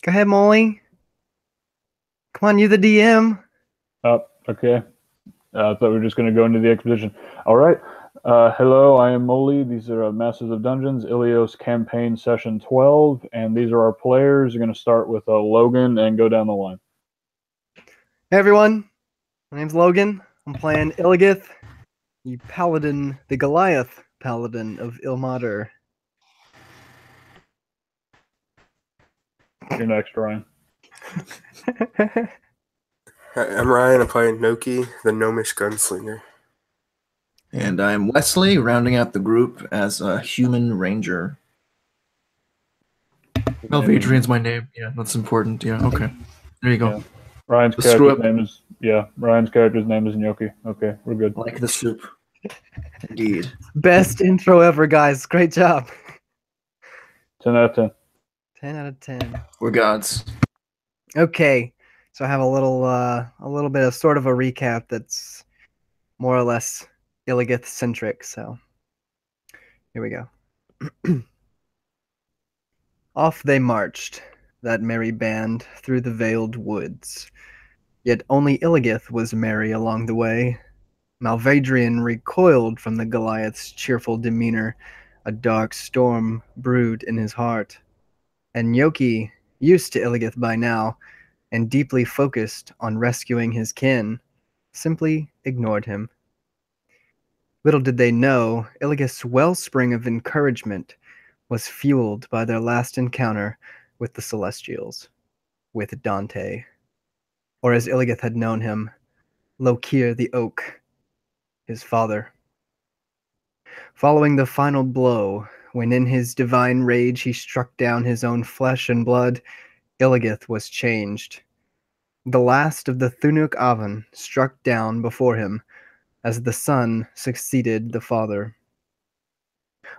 Go ahead, Molly. Come on, you the DM. Oh, okay. I thought we were just going to go into the exposition. All right. Hello, I am Molly. These are Masters of Dungeons, Illios Campaign Session 12, and these are our players. You're going to start with Logan and go down the line. Hey, everyone. My name's Logan. I'm playing Illigith, the Paladin, the Goliath Paladin of Ilmater. You're next, Ryan. Hi, I'm Ryan. I'm playing Noki, the Gnomish Gunslinger. And I'm Wesley, rounding out the group as a human ranger. Adrian's my name. Yeah, that's important. Yeah, okay. There you go. Yeah. Ryan's character's name is Gnocchi. Okay, we're good. Like the soup. Indeed. Best intro ever, guys. Great job. 10 out of 10. 10 out of 10. We're gods. Okay, so I have a little bit of sort of a recap that's more or less Illigith centric. So here we go. Off they marched, that merry band, through the veiled woods. Yet only Illigith was merry along the way. Malvadrian recoiled from the Goliath's cheerful demeanor. A dark storm brewed in his heart. And Yoki, used to Illigith by now, and deeply focused on rescuing his kin, simply ignored him. Little did they know, Illigith's wellspring of encouragement was fueled by their last encounter with the Celestials, with Dante, or as Illigith had known him, Lokir the Oak, his father. Following the final blow, when in his divine rage he struck down his own flesh and blood, Illigith was changed. The last of the Thunuk Avan struck down before him as the son succeeded the father.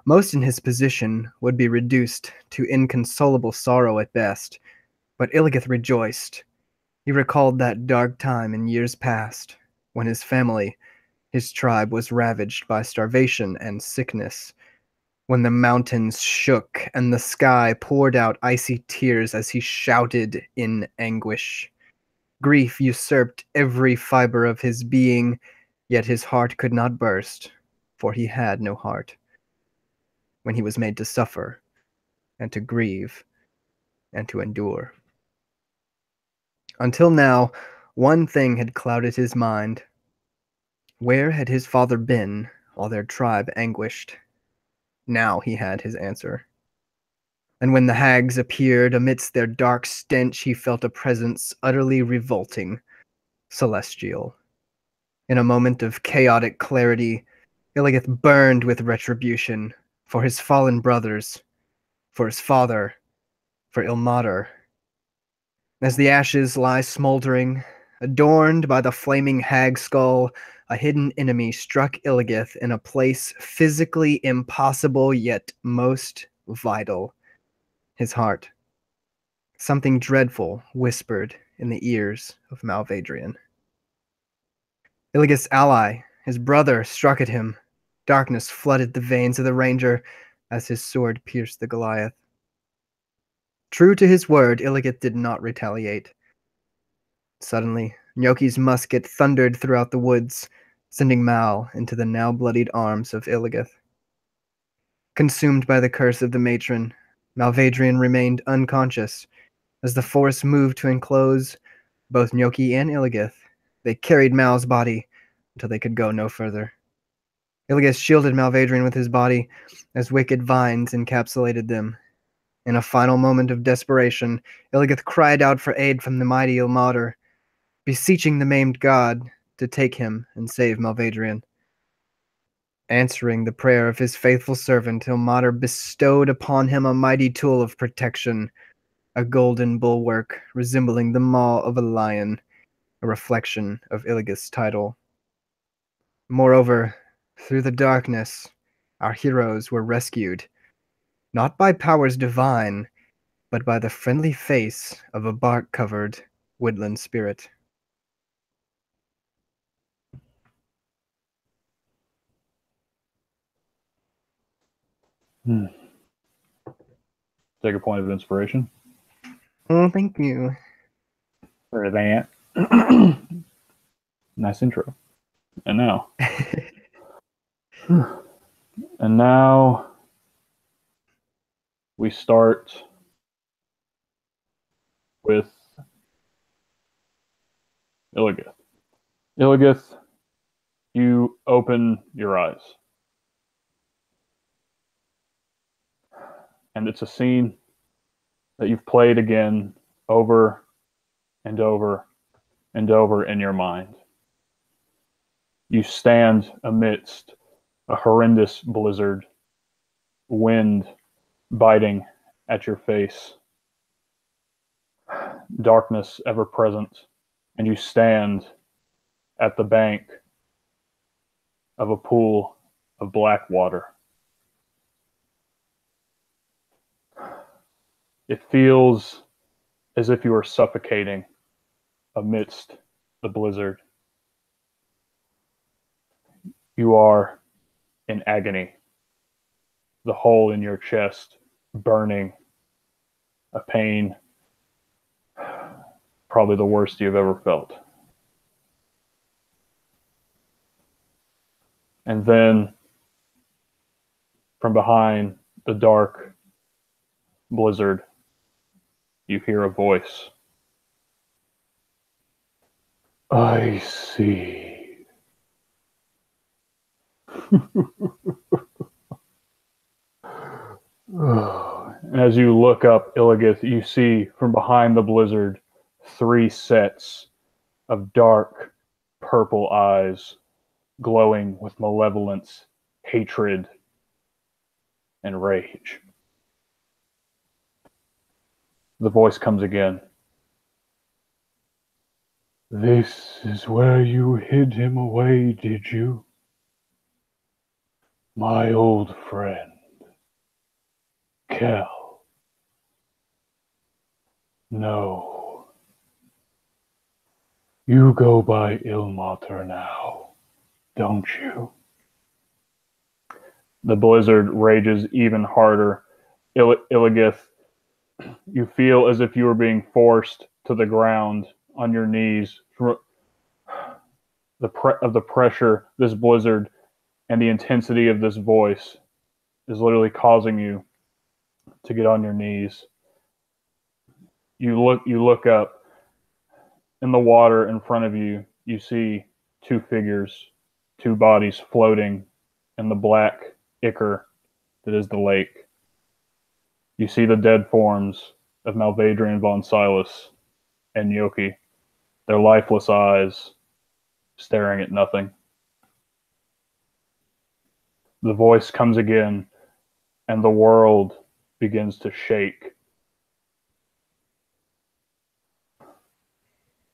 Most in his position would be reduced to inconsolable sorrow at best, but Illigith rejoiced. He recalled that dark time in years past, when his family, his tribe, was ravaged by starvation and sickness, when the mountains shook and the sky poured out icy tears as he shouted in anguish. Grief usurped every fiber of his being, yet his heart could not burst, for he had no heart. When he was made to suffer, and to grieve, and to endure. Until now, one thing had clouded his mind. Where had his father been while their tribe anguished? Now he had his answer. And when the hags appeared amidst their dark stench, he felt a presence utterly revolting, celestial. In a moment of chaotic clarity, Illigith burned with retribution for his fallen brothers, for his father, for Ilmater. As the ashes lie smoldering, adorned by the flaming hag skull, a hidden enemy struck Illigith in a place physically impossible yet most vital. His heart. Something dreadful whispered in the ears of Malvadrian. Illigith's ally, his brother, struck at him. Darkness flooded the veins of the ranger as his sword pierced the Goliath. True to his word, Illigith did not retaliate. Suddenly, Gnocchi's musket thundered throughout the woods, sending Mal into the now bloodied arms of Illigith. Consumed by the curse of the matron, Malvadrian remained unconscious. As the force moved to enclose both Gnocchi and Illigith, they carried Mal's body until they could go no further. Illigith shielded Malvadrian with his body as wicked vines encapsulated them. In a final moment of desperation, Illigith cried out for aid from the mighty Ilmater, beseeching the maimed god to take him and save Malvadrian. Answering the prayer of his faithful servant, Ilmater bestowed upon him a mighty tool of protection, a golden bulwark resembling the maw of a lion, a reflection of Illigith's title. Moreover, through the darkness, our heroes were rescued, not by powers divine, but by the friendly face of a bark-covered woodland spirit. Take a point of inspiration. Oh, thank you. for that. Nice intro. And now. And now we start with Illios. Illios, you open your eyes. And it's a scene that you've played again over and over and over in your mind. You stand amidst a horrendous blizzard, wind biting at your face, darkness ever present, and you stand at the bank of a pool of black water. It feels as if you are suffocating amidst the blizzard. You are in agony, the hole in your chest burning, a pain probably the worst you've ever felt. And then from behind the dark blizzard, you hear a voice. I see. And as you look up Illios, you see from behind the blizzard 3 sets of dark purple eyes glowing with malevolence, hatred, and rage. The voice comes again. This is where you hid him away, did you? My old friend, Kel. No. You go by Ilmater now, don't you? The blizzard rages even harder. Illios, you feel as if you were being forced to the ground on your knees from the pressure. This blizzard and the intensity of this voice is literally causing you to get on your knees. You look up in the water in front of you. You see 2 figures, 2 bodies floating in the black ichor that is the lake. You see the dead forms of Malvadrian von Silas and Yoki, their lifeless eyes staring at nothing. The voice comes again, and the world begins to shake.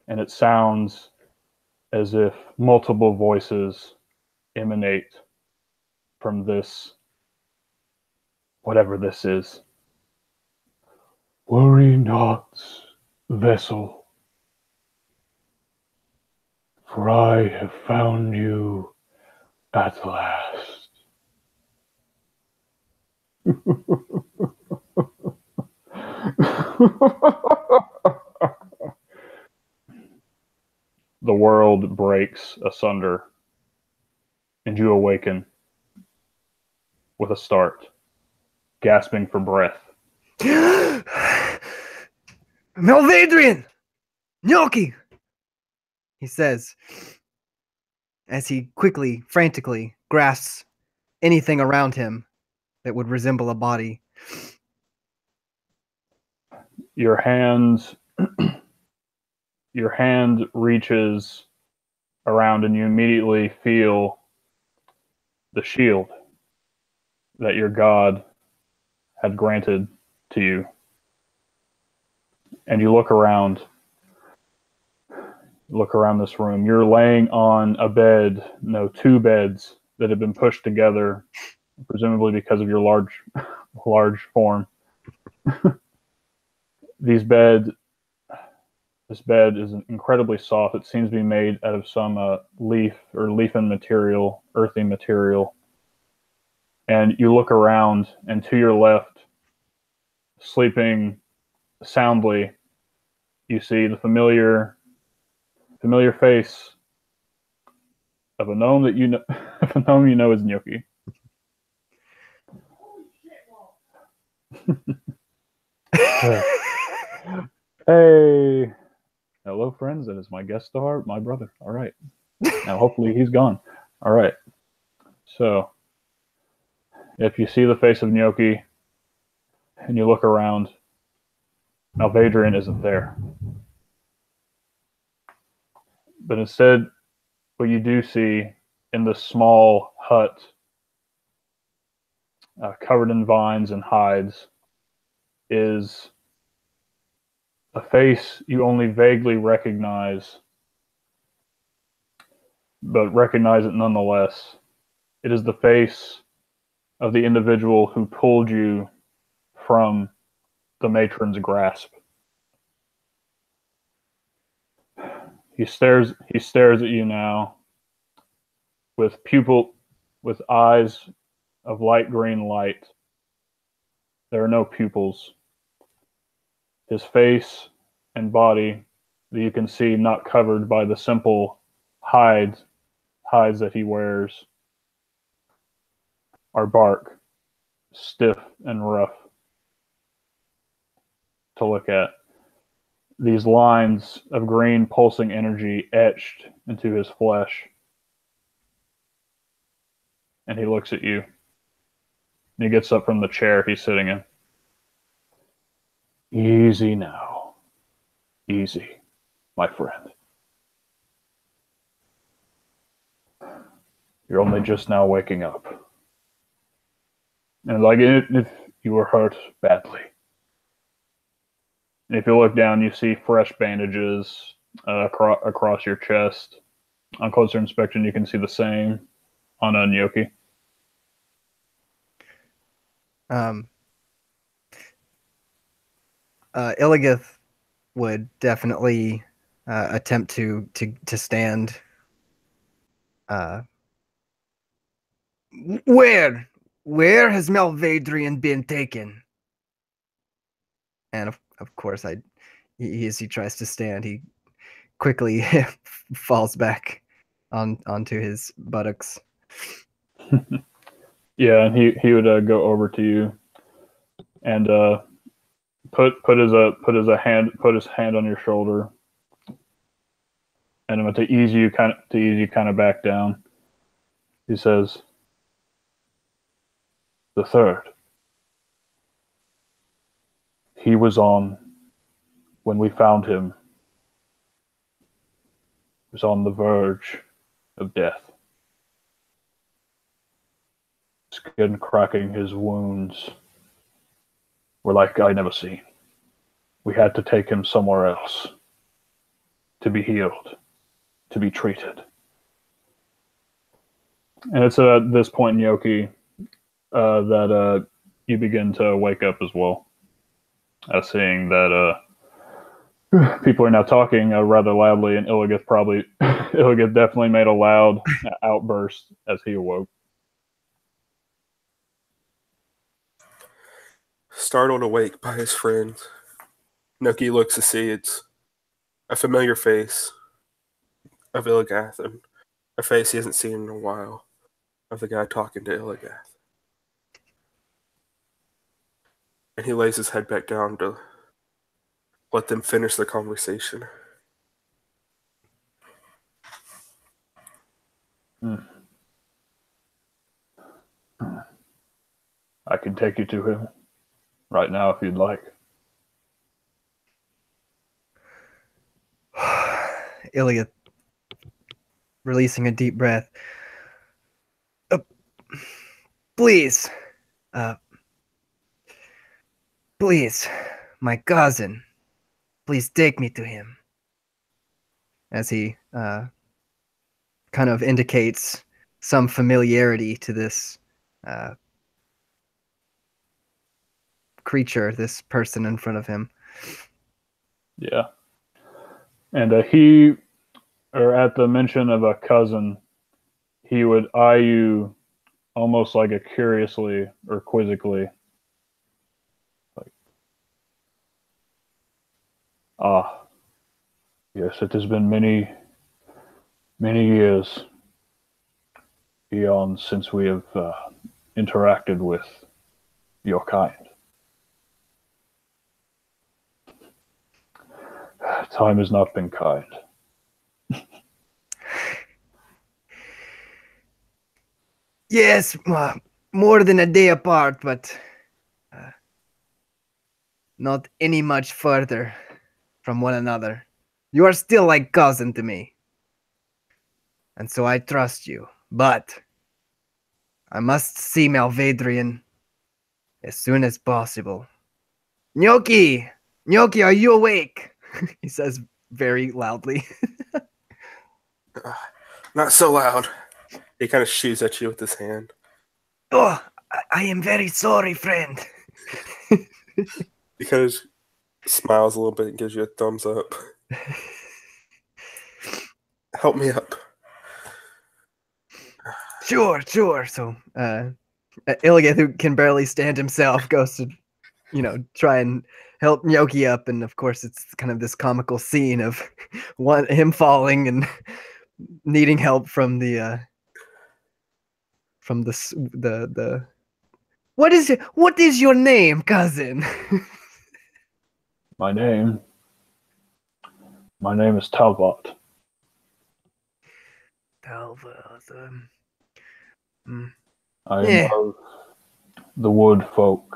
And it sounds as if multiple voices emanate from this, whatever this is. Worry not, vessel, for I have found you at last. The world breaks asunder, and you awaken with a start, gasping for breath. Malvadrian! Gnocchi! He says, as he quickly, frantically grasps anything around him that would resemble a body. Your hand reaches around, and you immediately feel the shield that your god had granted to you. And you look around this room. You're laying on a bed, 2 beds that have been pushed together, presumably because of your large form. This bed is incredibly soft. It seems to be made out of some leafin material, earthy material. And you look around, and to your left, sleeping soundly you see the familiar face of a gnome that you know, of a gnome you know is Gnocchi. Hey, hello, friends. That is my guest star, my brother. All right. Now, hopefully, he's gone. All right. So, if you see the face of Gnocchi and you look around, Malvadrian isn't there. But instead, what you do see in the small hut covered in vines and hides is a face you only vaguely recognize, but recognize it nonetheless. It is the face of the individual who pulled you from the matron's grasp. He stares at you now with eyes of light green light. There are no pupils. His face and body that you can see not covered by the simple hides that he wears are bark, stiff and rough to look at. These lines of green pulsing energy etched into his flesh. And he looks at you. And he gets up from the chair he's sitting in. Easy now. Easy, my friend. You're only just now waking up. And like if you were hurt badly. And if you look down, you see fresh bandages across your chest. On closer inspection, you can see the same on a Gnocchi. Illigith would definitely attempt to stand. Where has Malvadrian been taken? And of course, as he tries to stand, he quickly falls back onto his buttocks. Yeah, and he would go over to you and put his hand on your shoulder, and to ease you kind of back down. He says, "The third. He was on when we found him. He was on the verge of death. Skin cracking, his wounds were like I'd never seen. We had to take him somewhere else to be healed, to be treated." And it's at this point, Gnocchi, that you begin to wake up as well, seeing that people are now talking rather loudly, and Illigith definitely made a loud outburst as he awoke. Startled awake by his friends, Nuki looks to see it's a familiar face of Illigath, and a face he hasn't seen in a while of the guy talking to Illigath. And he lays his head back down to let them finish the conversation. I can take you to him right now if you'd like. Illiot, releasing a deep breath. Please, please, my cousin, please take me to him. As he kind of indicates some familiarity to this creature, this person in front of him. Yeah. And he, or at the mention of a cousin, he would eye you almost like a curiously or quizzically. Like, Yes, it has been many, many years, eons, since we have interacted with your kind. Time has not been kind. Yes, more than a day apart, but not any much further from one another. You are still like cousin to me. And so I trust you. But I must see Malvadrian as soon as possible. Gnocchi! Gnocchi, are you awake? He says very loudly. Not so loud. He kind of shoots at you with his hand. Oh, I am very sorry, friend. He kind of smiles a little bit and gives you a thumbs up. Help me up. Sure. So, Illigan, who can barely stand himself, goes to, try and help Gnocchi up, and of course, it's kind of this comical scene of him falling and needing help from the What is your name, cousin? My name is Talbot. Talbot. I am of the wood folk,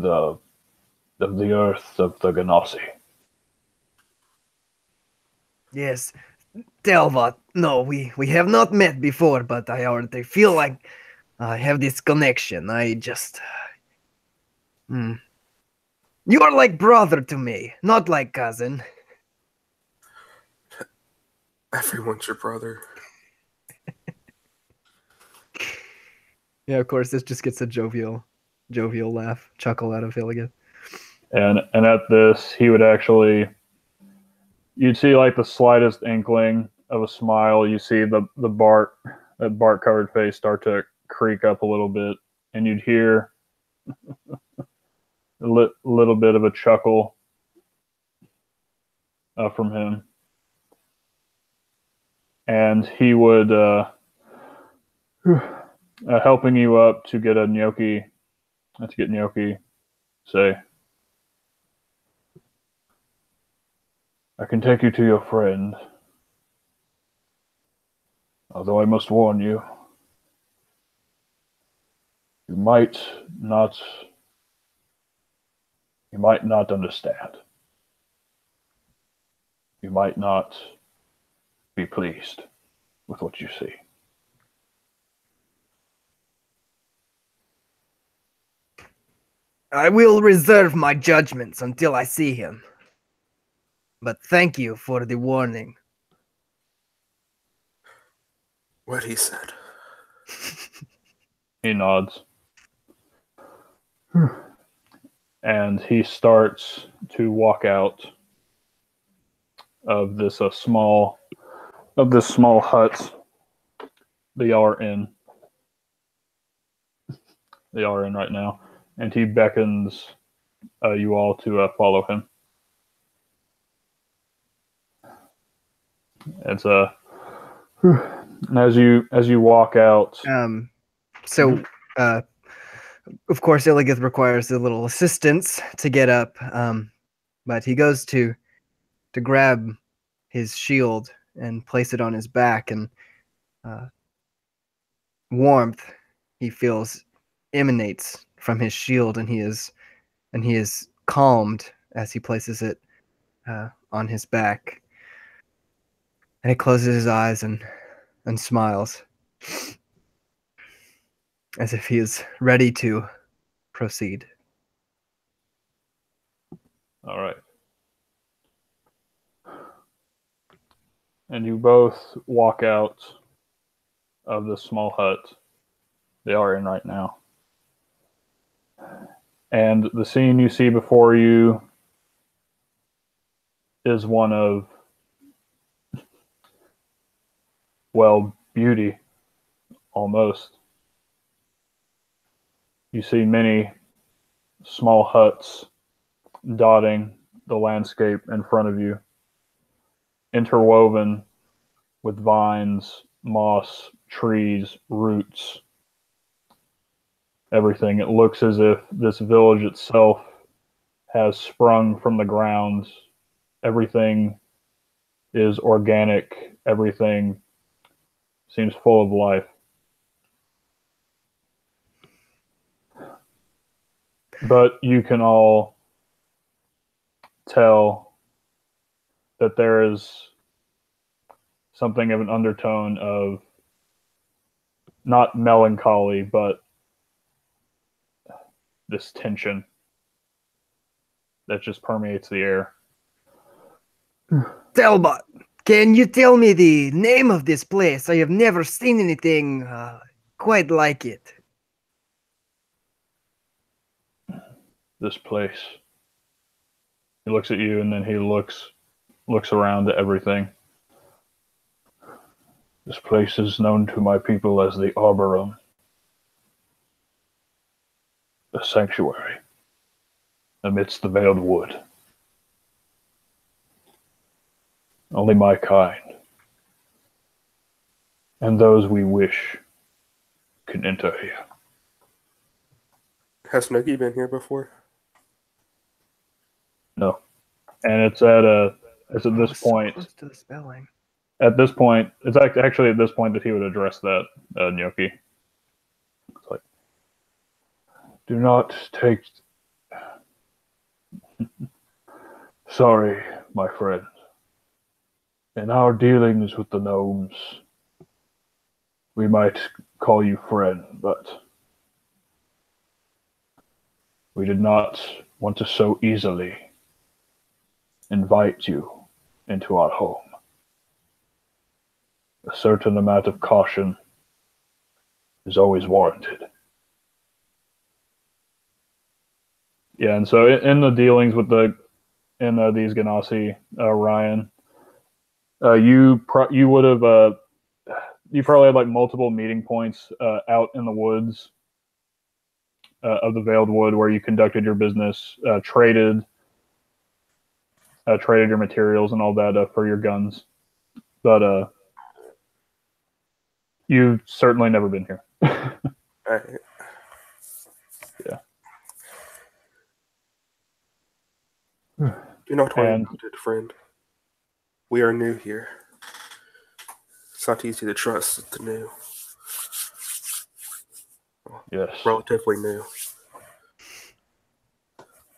of the earth of the Ganassi. Yes, Talbot. No, we have not met before, but I already feel like I have this connection. I just. You are like brother to me, not like cousin. Everyone's your brother. Yeah, of course, this just gets a jovial laugh, chuckle out of Illigan. And at this, he would actually, you'd see like the slightest inkling of a smile. You see that bark covered face start to creak up a little bit, and you'd hear a little bit of a chuckle from him. And he would, helping you up to get Gnocchi, say, I can take you to your friend. Although I must warn you, you might not understand. You might not be pleased with what you see. I will reserve my judgments until I see him. But thank you for the warning. What he said. He nods. And he starts to walk out of this small hut they are in. They are in right now, and he beckons you all to follow him. It's as you walk out. Of course, Illigith requires a little assistance to get up, but he goes to grab his shield and place it on his back, and warmth he feels emanates from his shield, and he is calmed as he places it on his back, and he closes his eyes and smiles as if he is ready to proceed. All right. And you both walk out of the small hut they are in right now. And the scene you see before you is one of, well, beauty, almost. You see many small huts dotting the landscape in front of you. interwoven with vines, moss, trees, roots, everything. It looks as if this village itself has sprung from the ground. Everything is organic. Everything seems full of life. But you can all tell that there is something of an undertone of not melancholy, but this tension that just permeates the air. Talbot, can you tell me the name of this place? I have never seen anything quite like it. This place. He looks at you and then he looks around at everything. This place is known to my people as the Arborum, a sanctuary amidst the veiled wood. Only my kind and those we wish can enter here. Has Nookie been here before? No. And it's at this point. Close to the spelling. At this point, it's actually at this point that he would address that, Gnocchi. It's like, do not take... Sorry, my friend. In our dealings with the gnomes, we might call you friend, but we did not want to so easily invite you into our home. A certain amount of caution is always warranted. Yeah, and so in the dealings with these Ganassi, Ryan, you would have you probably had like multiple meeting points out in the woods of the Veiled Wood where you conducted your business, traded your materials and all that for your guns, but you've certainly never been here. Right. Yeah. Do not worry about it, friend. We are new here. It's not easy to trust the new. Yes. Relatively new.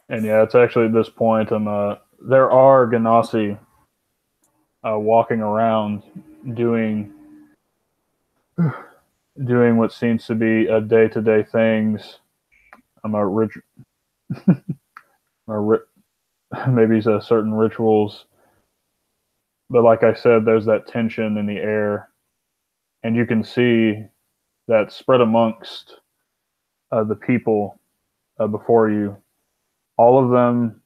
And yeah, it's actually at this point, there are Ganassi walking around doing what seems to be day-to-day things. Maybe certain rituals. But like I said, there's that tension in the air. And you can see that spread amongst the people before you. All of them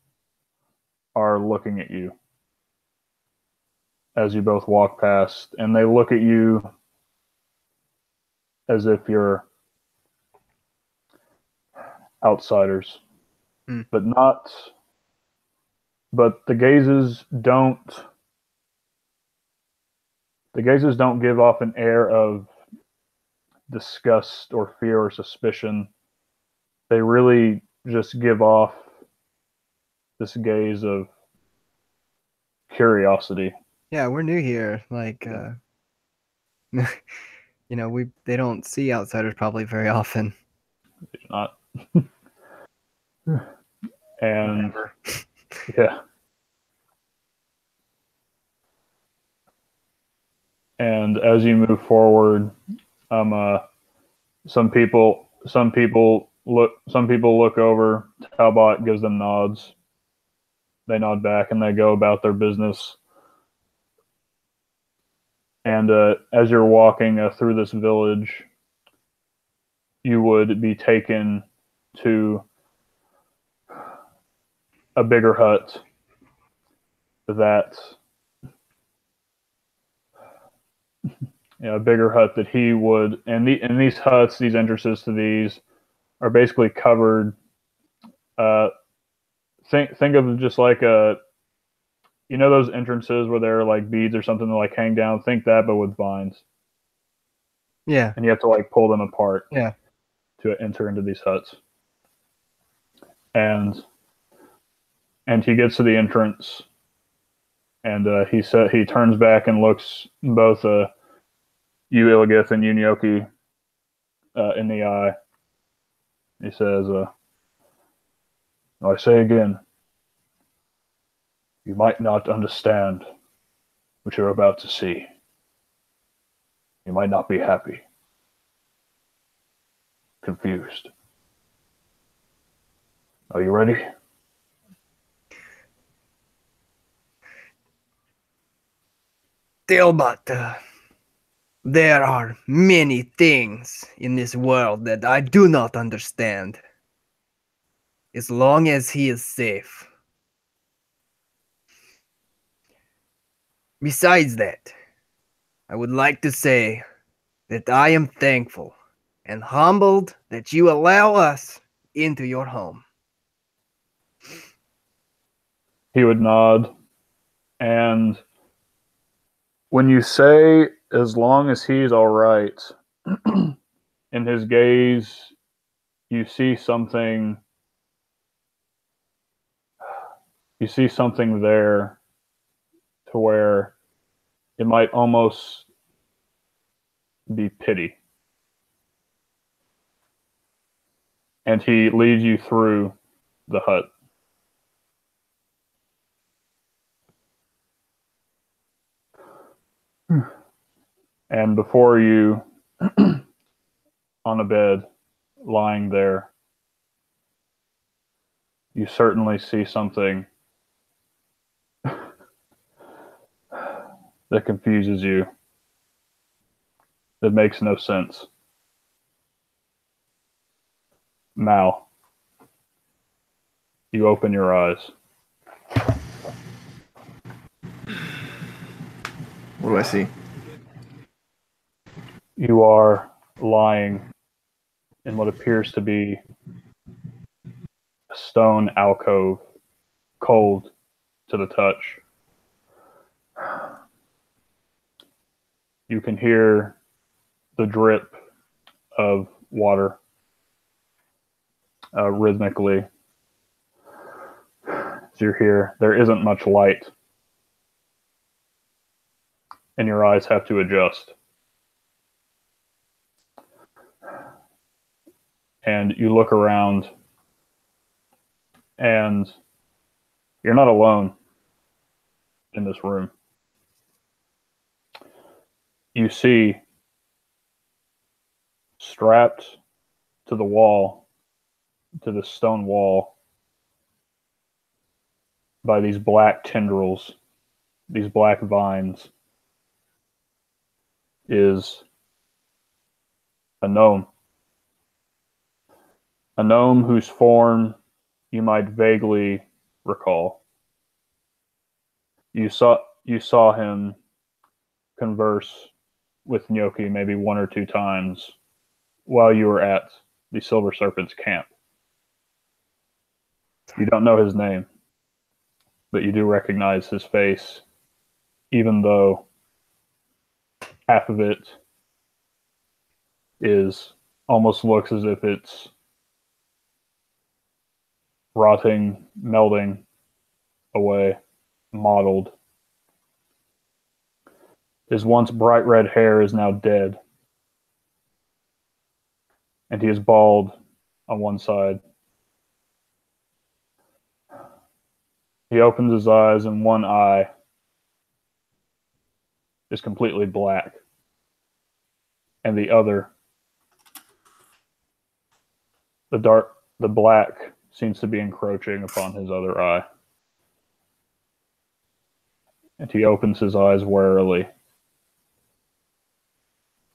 are looking at you as you both walk past. And they look at you as if you're outsiders. But the gazes don't give off an air of disgust or fear or suspicion. They really just give off this gaze of curiosity. Yeah, we're new here. Like, they don't see outsiders probably very often. It's not. And Whatever. yeah. And as you move forward, some people look over. Talbot gives them nods. They nod back and they go about their business. And as you're walking through this village, you would be taken to a bigger hut that he would, and these huts, these entrances to these are basically covered. Think of just like You know those entrances where there are like beads or something to like hang down? Think that, but with vines. Yeah. And you have to like pull them apart Yeah. to enter into these huts. And he gets to the entrance, and he turns back and looks both you Illigith and you Nyoki in the eye. He says, I say again, you might not understand what you're about to see. You might not be happy, confused. Are you ready? Dilbot, there are many things in this world that I do not understand. As long as he is safe. Besides that, I would like to say that I am thankful and humbled that you allow us into your home. He would nod. And when you say, as long as he's all right, in his gaze, you see something. You see something there to where it might almost be pity. And he leads you through the hut. And before you, on a bed, lying there, you certainly see something that confuses you, that makes no sense. Mal, you open your eyes. What do I see? You are lying in what appears to be a stone alcove, cold to the touch. You can hear the drip of water rhythmically as you're here. There isn't much light, and your eyes have to adjust. And you look around, and you're not alone in this room. You see, strapped to the wall, to the stone wall, by these black tendrils, these black vines, is a gnome. A gnome whose form you might vaguely recall. You saw him converse with Nyoki maybe one or two times while you were at the Silver Serpent's camp. You don't know his name, but you do recognize his face, even though half of it almost looks as if it's rotting, melting away, mottled. His once bright red hair is now dead, and he is bald on one side. He opens his eyes, and one eye is completely black, and the other, the black seems to be encroaching upon his other eye. And he opens his eyes warily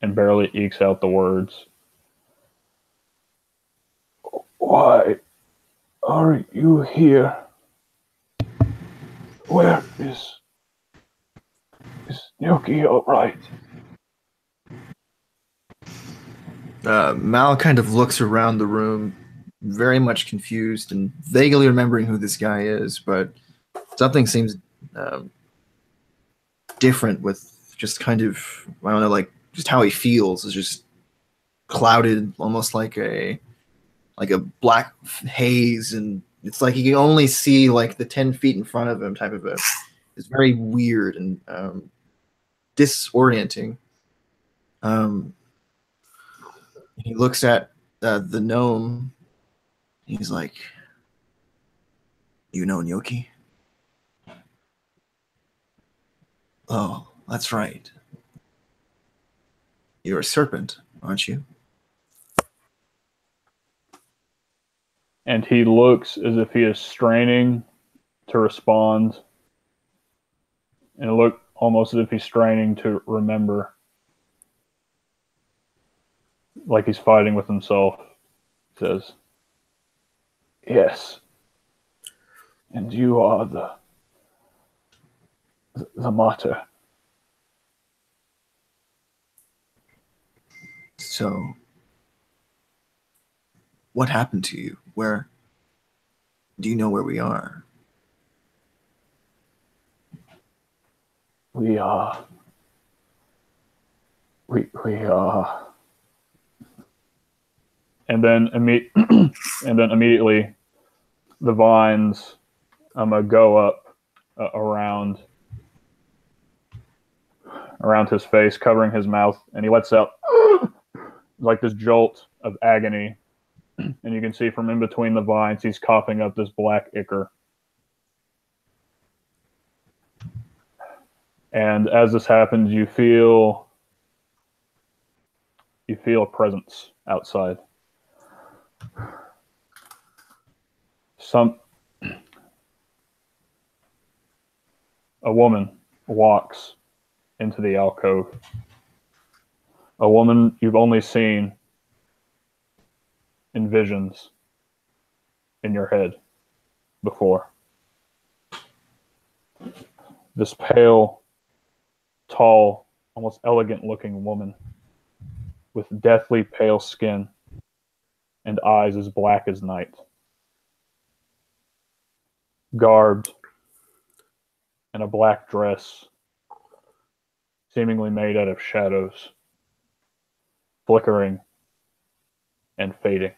and barely ekes out the words. Why are you here? Where is Nyoki all right? Mal kind of looks around the room, very much confused and vaguely remembering who this guy is, but something seems different, with just kind of, I don't know, like just how he feels is just clouded, almost like a black haze, and it's like he can only see like the 10 feet in front of him type of a. It's very weird and disorienting. He looks at the gnome. He's like, "You know Gnocchi?" "Oh, that's right. You're a serpent, aren't you?" And he looks as if he is straining to respond. And it looked almost as if he's straining to remember. Like he's fighting with himself. He says, "Yes. And you are the martyr." "So, what happened to you? Where do you know where we are?" We are. And then immediately the vines go up around his face, covering his mouth, and he lets out like this jolt of agony. And you can see from in between the vines, he's coughing up this black ichor. And as this happens, you feel a presence outside. A woman walks into the alcove. A woman you've only seen in visions in your head before. This pale, tall, almost elegant looking woman with deathly pale skin and eyes as black as night. Garbed in a black dress, seemingly made out of shadows, flickering and fading.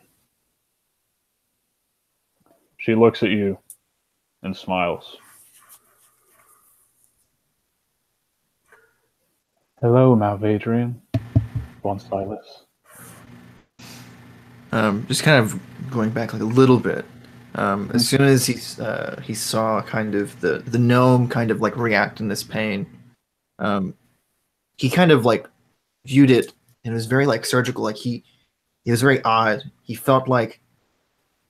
She looks at you and smiles. "Hello, Malvadrian," von Silas. Just kind of going back like a little bit. As soon as he saw kind of the gnome kind of like react in this pain, he kind of like viewed it, and it was very like surgical. Like it was very odd. He felt like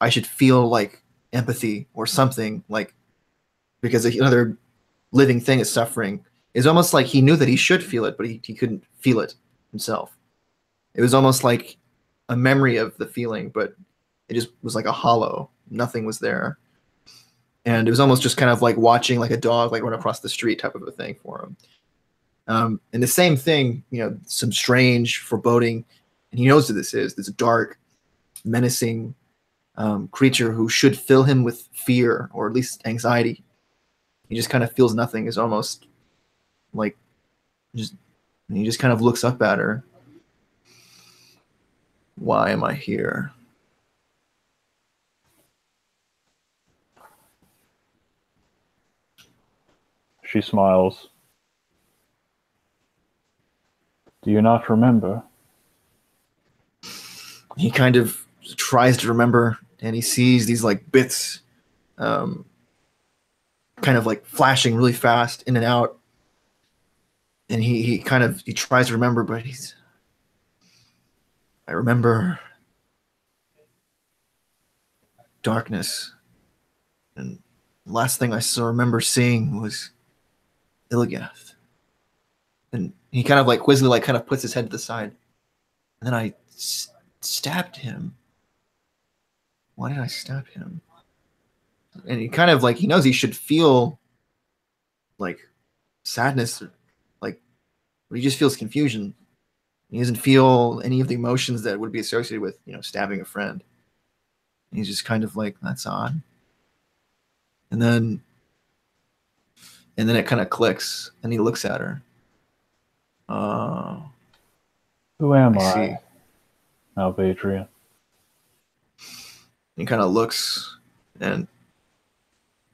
I should feel like empathy or something, like because another living thing is suffering. It's almost like he knew that he should feel it, but he couldn't feel it himself. It was almost like a memory of the feeling, but it just was like a hollow. Nothing was there. And it was almost just kind of like watching like a dog like run across the street type of a thing for him. And the same thing, some strange foreboding. And he knows who this is. This dark, menacing creature who should fill him with fear or at least anxiety. He just kind of feels nothing. Is almost like he just kind of looks up at her. "Why am I here?" She smiles. "Do you not remember?" He kind of tries to remember, and he sees these like bits kind of like flashing really fast in and out. And he tries to remember, but I remember darkness. And the last thing I remember seeing was Illigath. And he kind of like quizzically like kind of puts his head to the side. And then I stabbed him. Why did I stab him? And he kind of like, he knows he should feel like sadness, like, but he just feels confusion. He doesn't feel any of the emotions that would be associated with, stabbing a friend. And he's just kind of like, that's odd. And then And then it kind of clicks, and he looks at her. Oh, Who am I I? see. Alvadrian. He kind of looks, and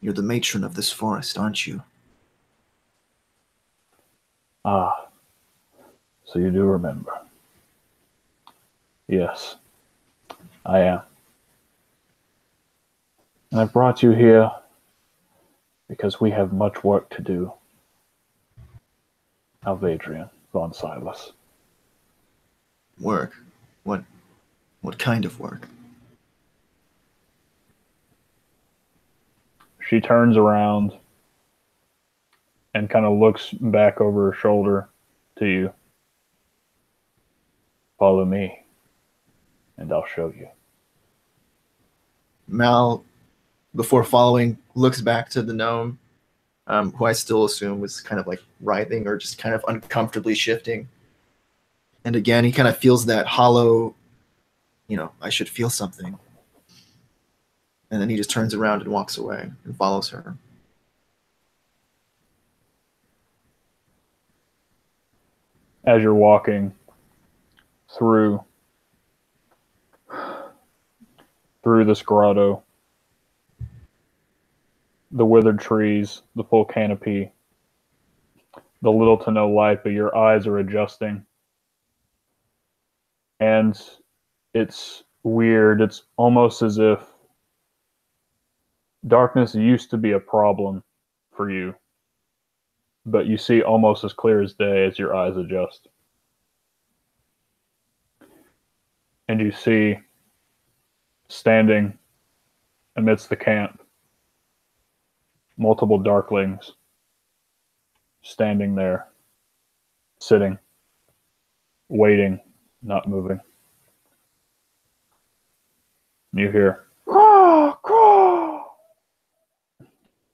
you're the matron of this forest, aren't you? Ah, so you do remember. Yes, I am. And I brought you here because we have much work to do. Alvadrian von Silas. Work? What kind of work? She turns around and kind of looks back over her shoulder to you. Follow me, and I'll show you. Mal, before following, looks back to the gnome, who I still assume was kind of like writhing or just kind of uncomfortably shifting. And again, he kind of feels that hollow, I should feel something. And then he just turns around and walks away and follows her. As you're walking through this grotto, the withered trees, the full canopy, the little to no light, but your eyes are adjusting. And it's weird. It's almost as if darkness used to be a problem for you, but you see almost as clear as day as your eyes adjust. And you see, standing amidst the camp, multiple darklings standing there, sitting, waiting, not moving. You hear, "Caw, caw,"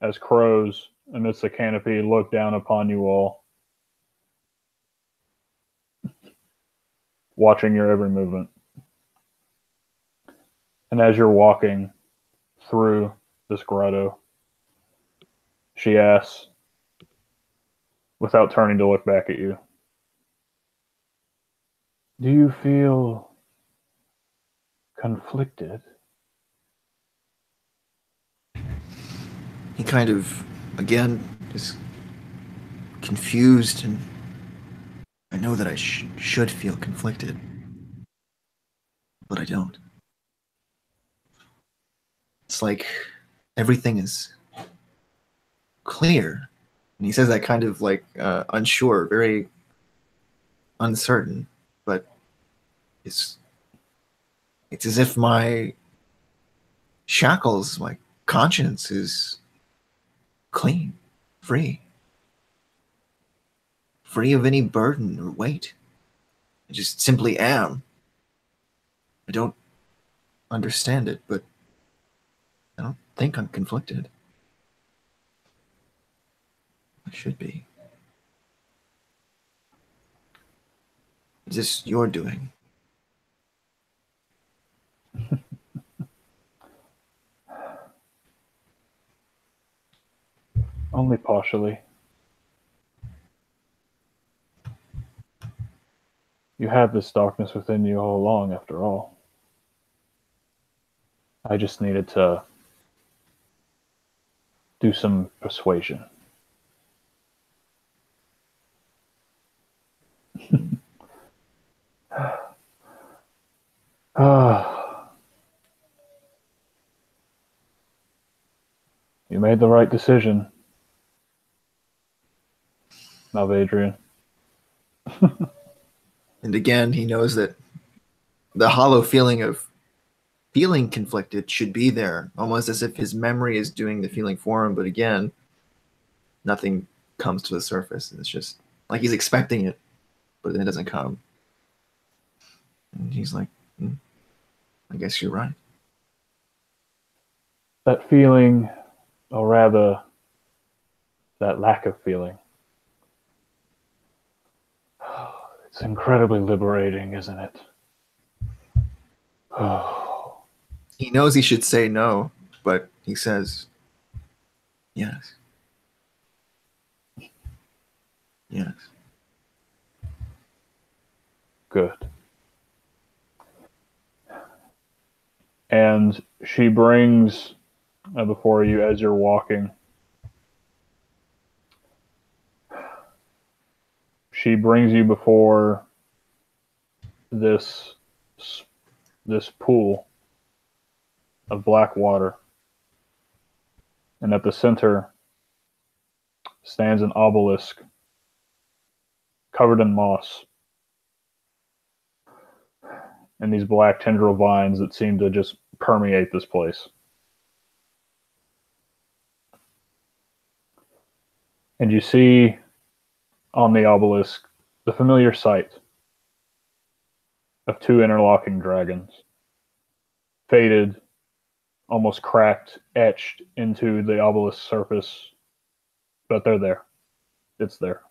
as crows amidst the canopy look down upon you all, watching your every movement. And as you're walking through this grotto, she asks, without turning to look back at you, "Do you feel conflicted?" He kind of, again, is confused, and I know that I should feel conflicted, but I don't. It's like everything is clear. And he says that kind of like unsure, very uncertain, but it's as if my shackles, my conscience is clean, free of any burden or weight. I just simply am. I don't understand it, but I don't think I'm conflicted. I should be. Is this your doing? Only partially. You had this darkness within you all along, after all. I just needed to do some persuasion. You made the right decision, Malvadrian. And again, he knows that the hollow feeling of feeling conflicted should be there, almost as if his memory is doing the feeling for him. But again, nothing comes to the surface. And it's just like he's expecting it, but then it doesn't come. And he's like, I guess you're right. That feeling, or rather, that lack of feeling, it's incredibly liberating, isn't it? He knows he should say no, but he says, yes. Yes. Good. And she brings before you as you're walking. She brings you before this pool of black water, and at the center stands an obelisk covered in moss and these black tendril vines that seem to just permeate this place. And you see on the obelisk the familiar sight of two interlocking dragons, faded, almost cracked, etched into the obelisk surface, but they're there. It's there.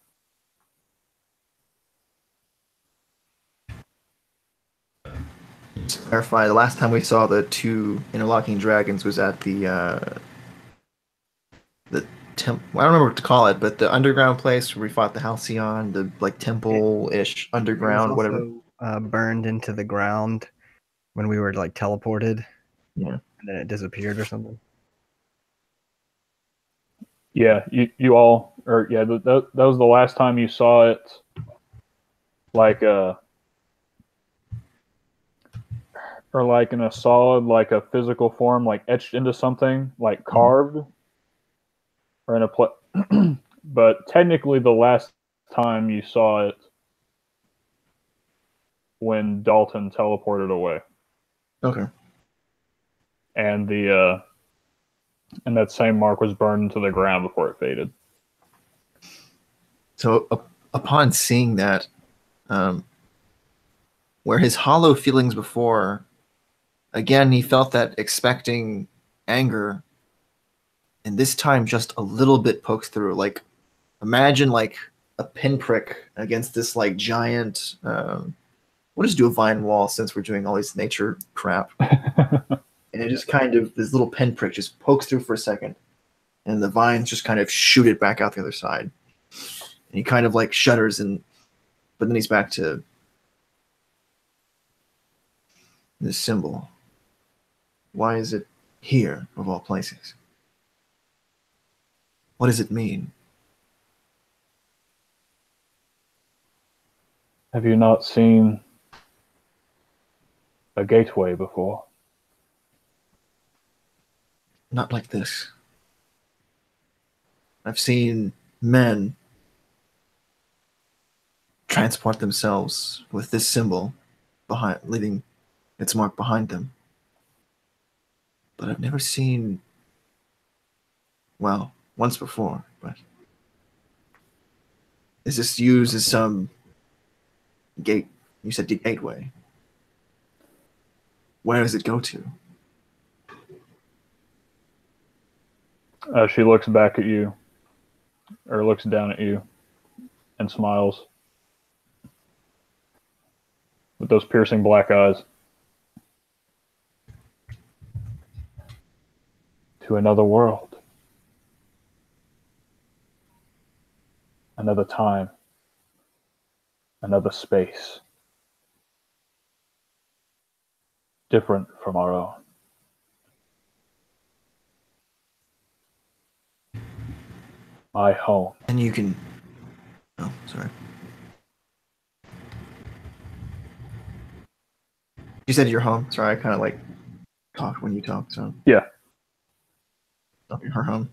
To clarify, the last time we saw the two interlocking dragons was at the I don't remember what to call it, but the underground place where we fought the Halcyon, the like temple-ish It was underground, whatever. also burned into the ground when we were like teleported, Yeah. and then it disappeared or something. Yeah, you all, or yeah, that was the last time you saw it, like or like in a solid, like a physical form, like etched into something, like carved, or in a but technically the last time you saw it when Dalton teleported away, Okay. and the and that same mark was burned into the ground before it faded. So upon seeing that, where his hollow feelings before, again he felt that expecting anger, and this time just a little bit pokes through. Like imagine like a pinprick against this like giant. We'll just do a vine wall since we're doing all this nature crap, and it just kind of this little pinprick just pokes through for a second, and the vines just kind of shoot it back out the other side. And he kind of like shudders, but then he's back to this symbol. Why is it here of all places? What does it mean? Have you not seen a gateway before? Not like this. I've seen men transport themselves with this symbol behind, leaving its mark behind them. But I've never seen, well, once before, but is this used as some gate? You said the gateway. Where does it go to? She looks back at you, or looks down at you, and smiles with those piercing black eyes. To another world, another time, another space, different from our own. My home. And you can. Oh, sorry. You said your home. Sorry, I kind of like talk when you talk, so. Yeah. Her home.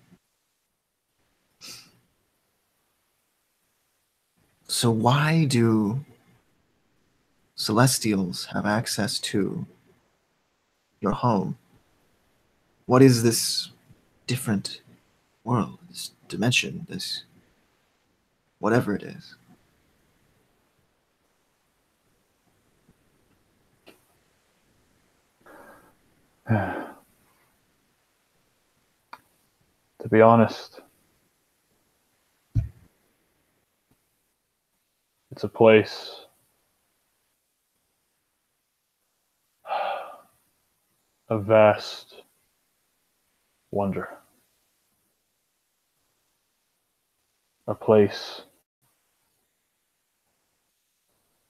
So why do Celestials have access to your home? What is this different world, this dimension, this whatever it is? To be honest, it's a place of vast wonder. A place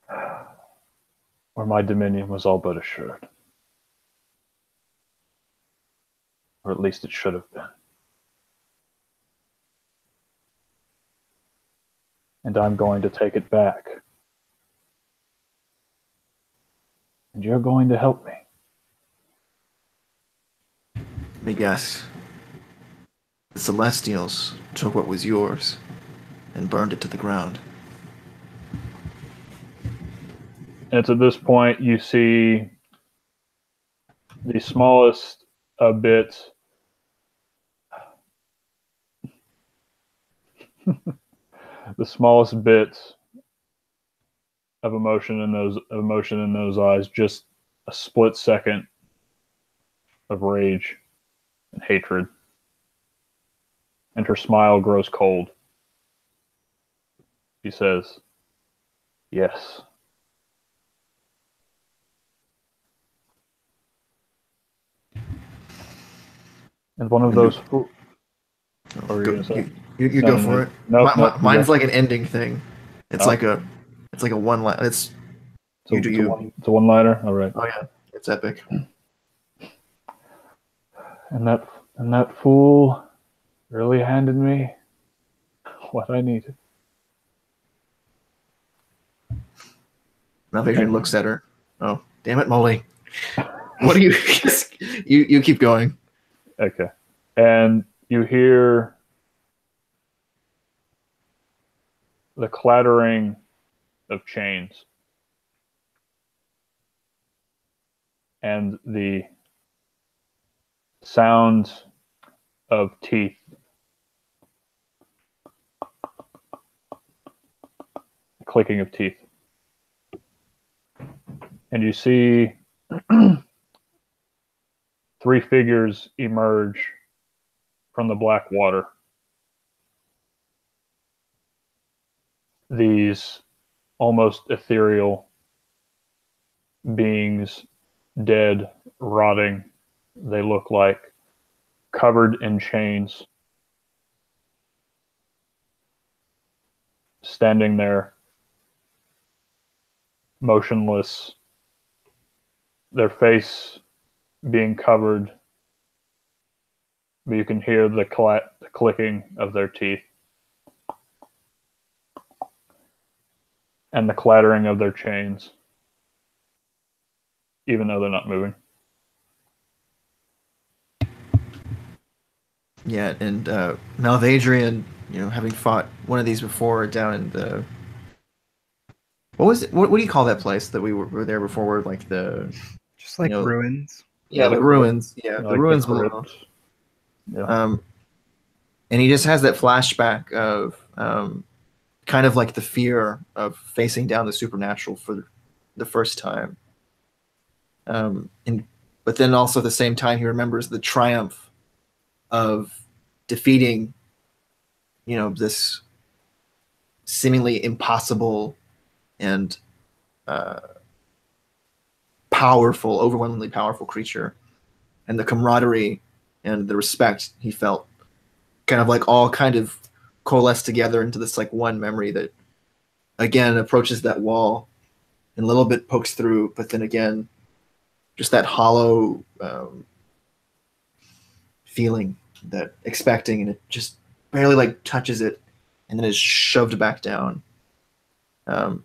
where my dominion was all but assured. Or at least it should have been. And I'm going to take it back. And you're going to help me. Let me guess. The Celestials took what was yours and burned it to the ground. And it's at this point you see the smallest bit the smallest bit of emotion in those eyes, just a split second of rage and hatred. And her smile grows cold. She says, "Yes." And one of those fools. You go for it. Nope, mine's like an ending thing. It's Oh. like a one line. It's you do you. It's a one-liner. All right. Oh yeah, it's epic. And that fool really handed me what I needed. Malvasion looks at her. Oh, damn it, Molly. What do you you keep going. Okay. And you hear the clattering of chains and the sound of teeth. Clicking of teeth. And you see three figures emerge from the black water. These almost ethereal beings, dead, rotting, they look like, covered in chains, standing there, motionless, their face being covered, but you can hear the clicking of their teeth and the clattering of their chains, even though they're not moving. Yeah, and Malvadrian, having fought one of these before down in the what was it? What do you call that place that we were there before? Where like the Just like ruins. Yeah, the ruins. Yeah, the ruins below. Yeah. And he just has that flashback of kind of like the fear of facing down the supernatural for the first time. But then also at the same time, he remembers the triumph of defeating, this seemingly impossible and powerful, overwhelmingly powerful creature, and the camaraderie and the respect he felt kind of like all kind of coalesced together into this like one memory that again approaches that wall and a little bit pokes through, but then again just that hollow feeling, that expecting, and it just barely like touches it and then is shoved back down. And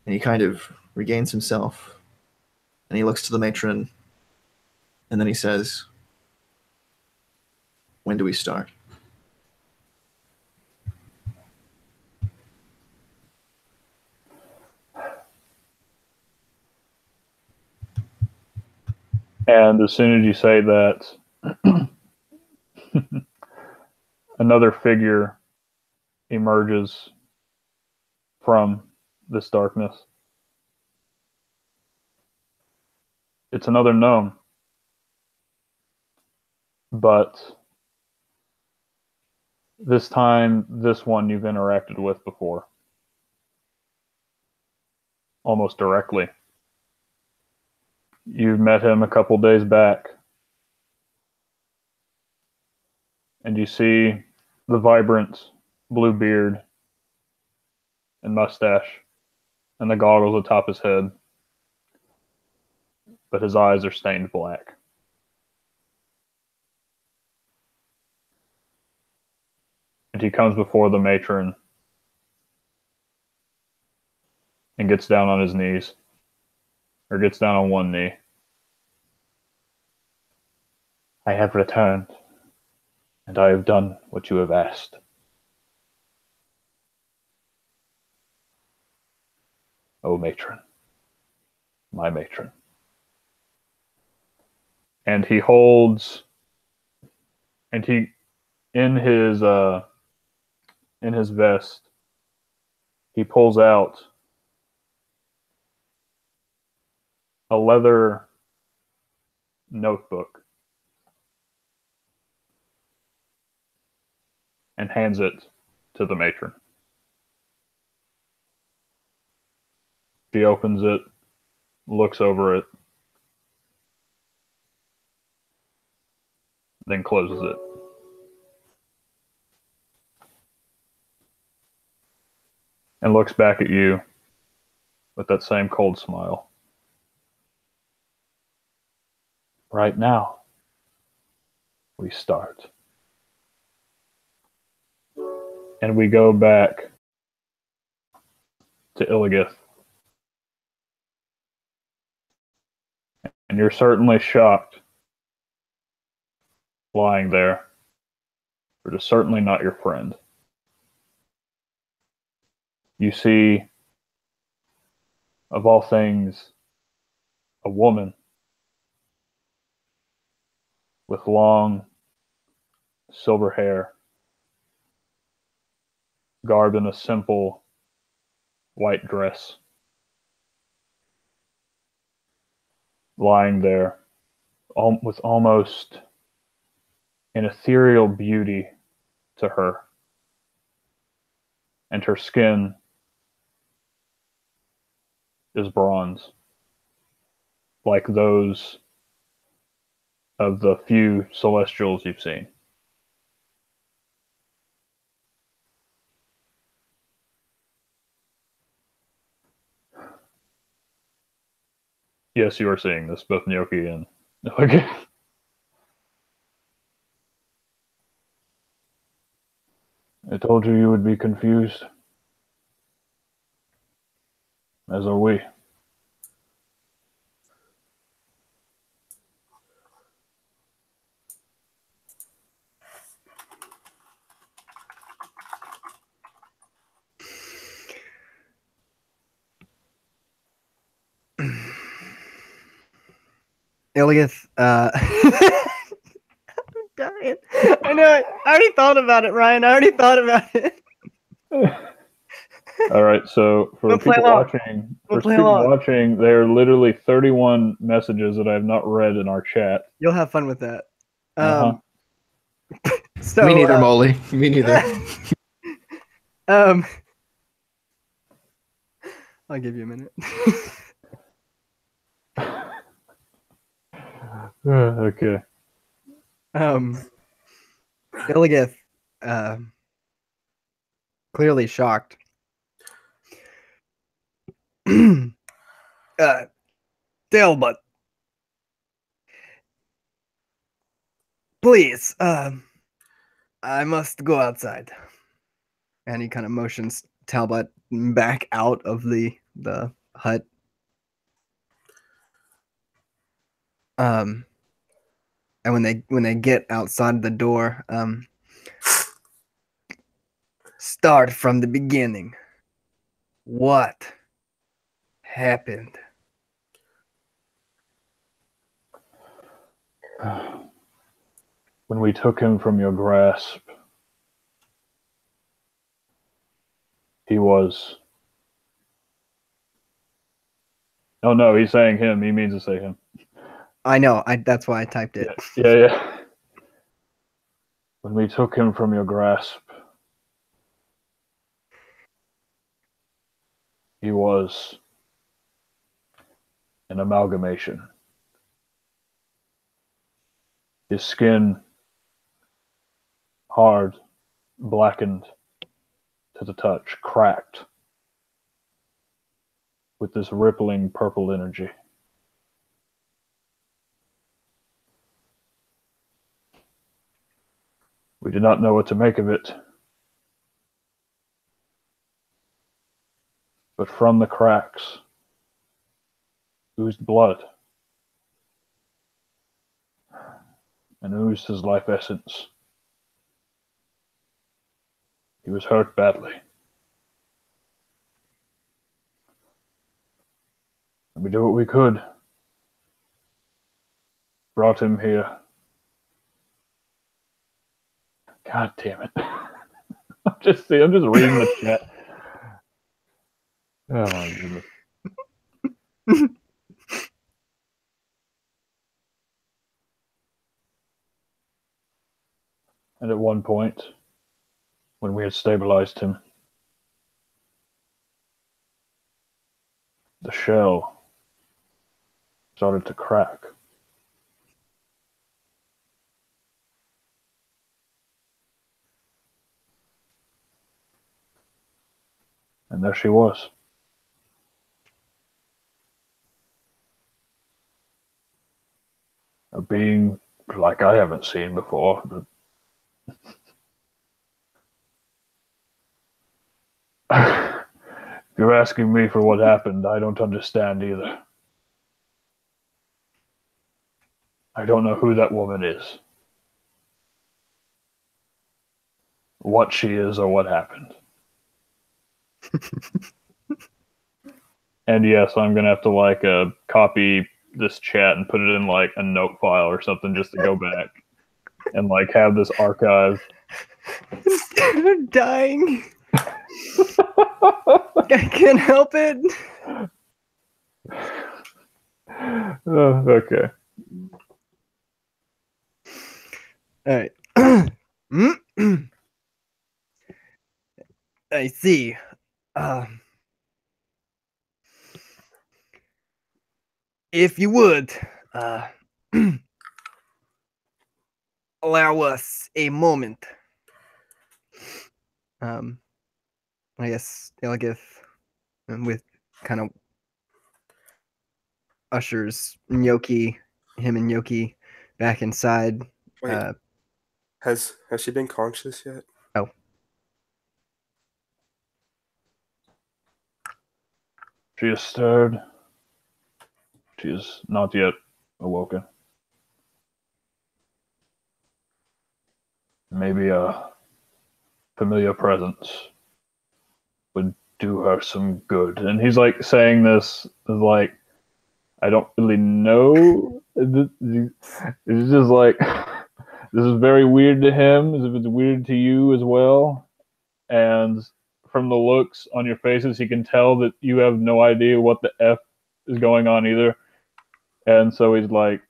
he kind of regains himself and he looks to the matron and then he says, "When do we start?" And as soon as you say that, another figure emerges from this darkness. It's another gnome, but this time, this one you've interacted with before, almost directly. You met him a couple days back, and you see the vibrant blue beard and mustache and the goggles atop his head, but his eyes are stained black. And he comes before the matron and gets down on his knees, or gets down on one knee. I have returned, and I have done what you have asked. O matron, my matron. And he holds, and he, in his vest, he pulls out a leather notebook and hands it to the matron. She opens it, looks over it, then closes it. And looks back at you with that same cold smile. Right now, we start. And we go back to Illios. And you're certainly shocked lying there, but it's certainly not your friend. You see, of all things, a woman with long silver hair, garbed in a simple white dress, lying there with almost an ethereal beauty to her. And her skin is bronze, like those of the few celestials you've seen. Yes, you are seeing this, both Nyoki and... Okay. I told you you would be confused. As are we. Illios, I'm dying. I know it. I already thought about it, Ryan. I already thought about it. All right, so for We'll play people along. watching, We'll for play people along. watching, there are literally 31 messages that I have not read in our chat. You'll have fun with that. So Me neither, Molly. Me neither. I'll give you a minute. Okay. Illios, clearly shocked. Talbot, please, I must go outside. And he kind of motions Talbot back out of the hut. And when they get outside the door, start from the beginning. What happened? When we took him from your grasp, he was... Oh no, he's saying him. He means to say him. I know. That's why I typed it. Yeah. When we took him from your grasp, he was an amalgamation. His skin hard, blackened to the touch, cracked. with this rippling purple energy. We did not know what to make of it. But from the cracks oozed blood and oozed his life essence. He was hurt badly. And we did what we could. Brought him here. God damn it. I'm just reading the chat. Oh my goodness. And at one point, when we had stabilized him, the shell started to crack. And there she was. A being like I haven't seen before. But if you're asking me for what happened, I don't understand either. I don't know who that woman is, what she is, or what happened. And yes, I'm gonna have to copy this chat and put it in like a note file or something just to go back and like have this archive. I'm dying. I can't help it. Okay. All right. I see. If you would, allow us a moment. I guess Illigith, with kind of ushers him and Yoki back inside. Wait, has she been conscious yet? Oh. She is stirred. She is not yet awoken. Maybe a familiar presence would do her some good. And he's like saying this like, I don't really know. It's just like, this is very weird to him, as if it's weird to you as well. And from the looks on your faces, he can tell that you have no idea what the F is going on either. And so he's like,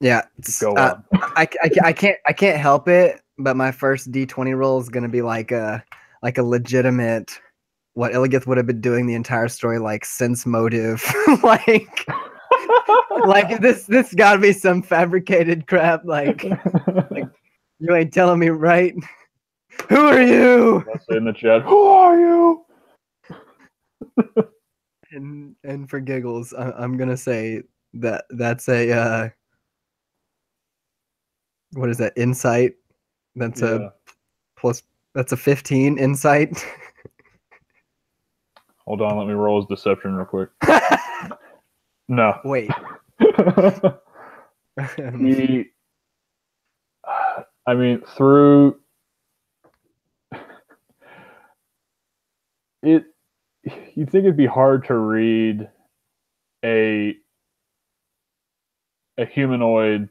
yeah, go on. I can't help it, but my first D20 roll is gonna be like a legitimate what Illigith would have been doing the entire story, like sense motive, like this gotta be some fabricated crap, like you ain't telling me, right? Who are you? Let's say in the chat, who are you? And for giggles, I'm gonna say that's a what is that, insight? That's a 15 insight. Hold on, let me roll his deception real quick. No. Wait. Through it, you'd think it'd be hard to read a humanoid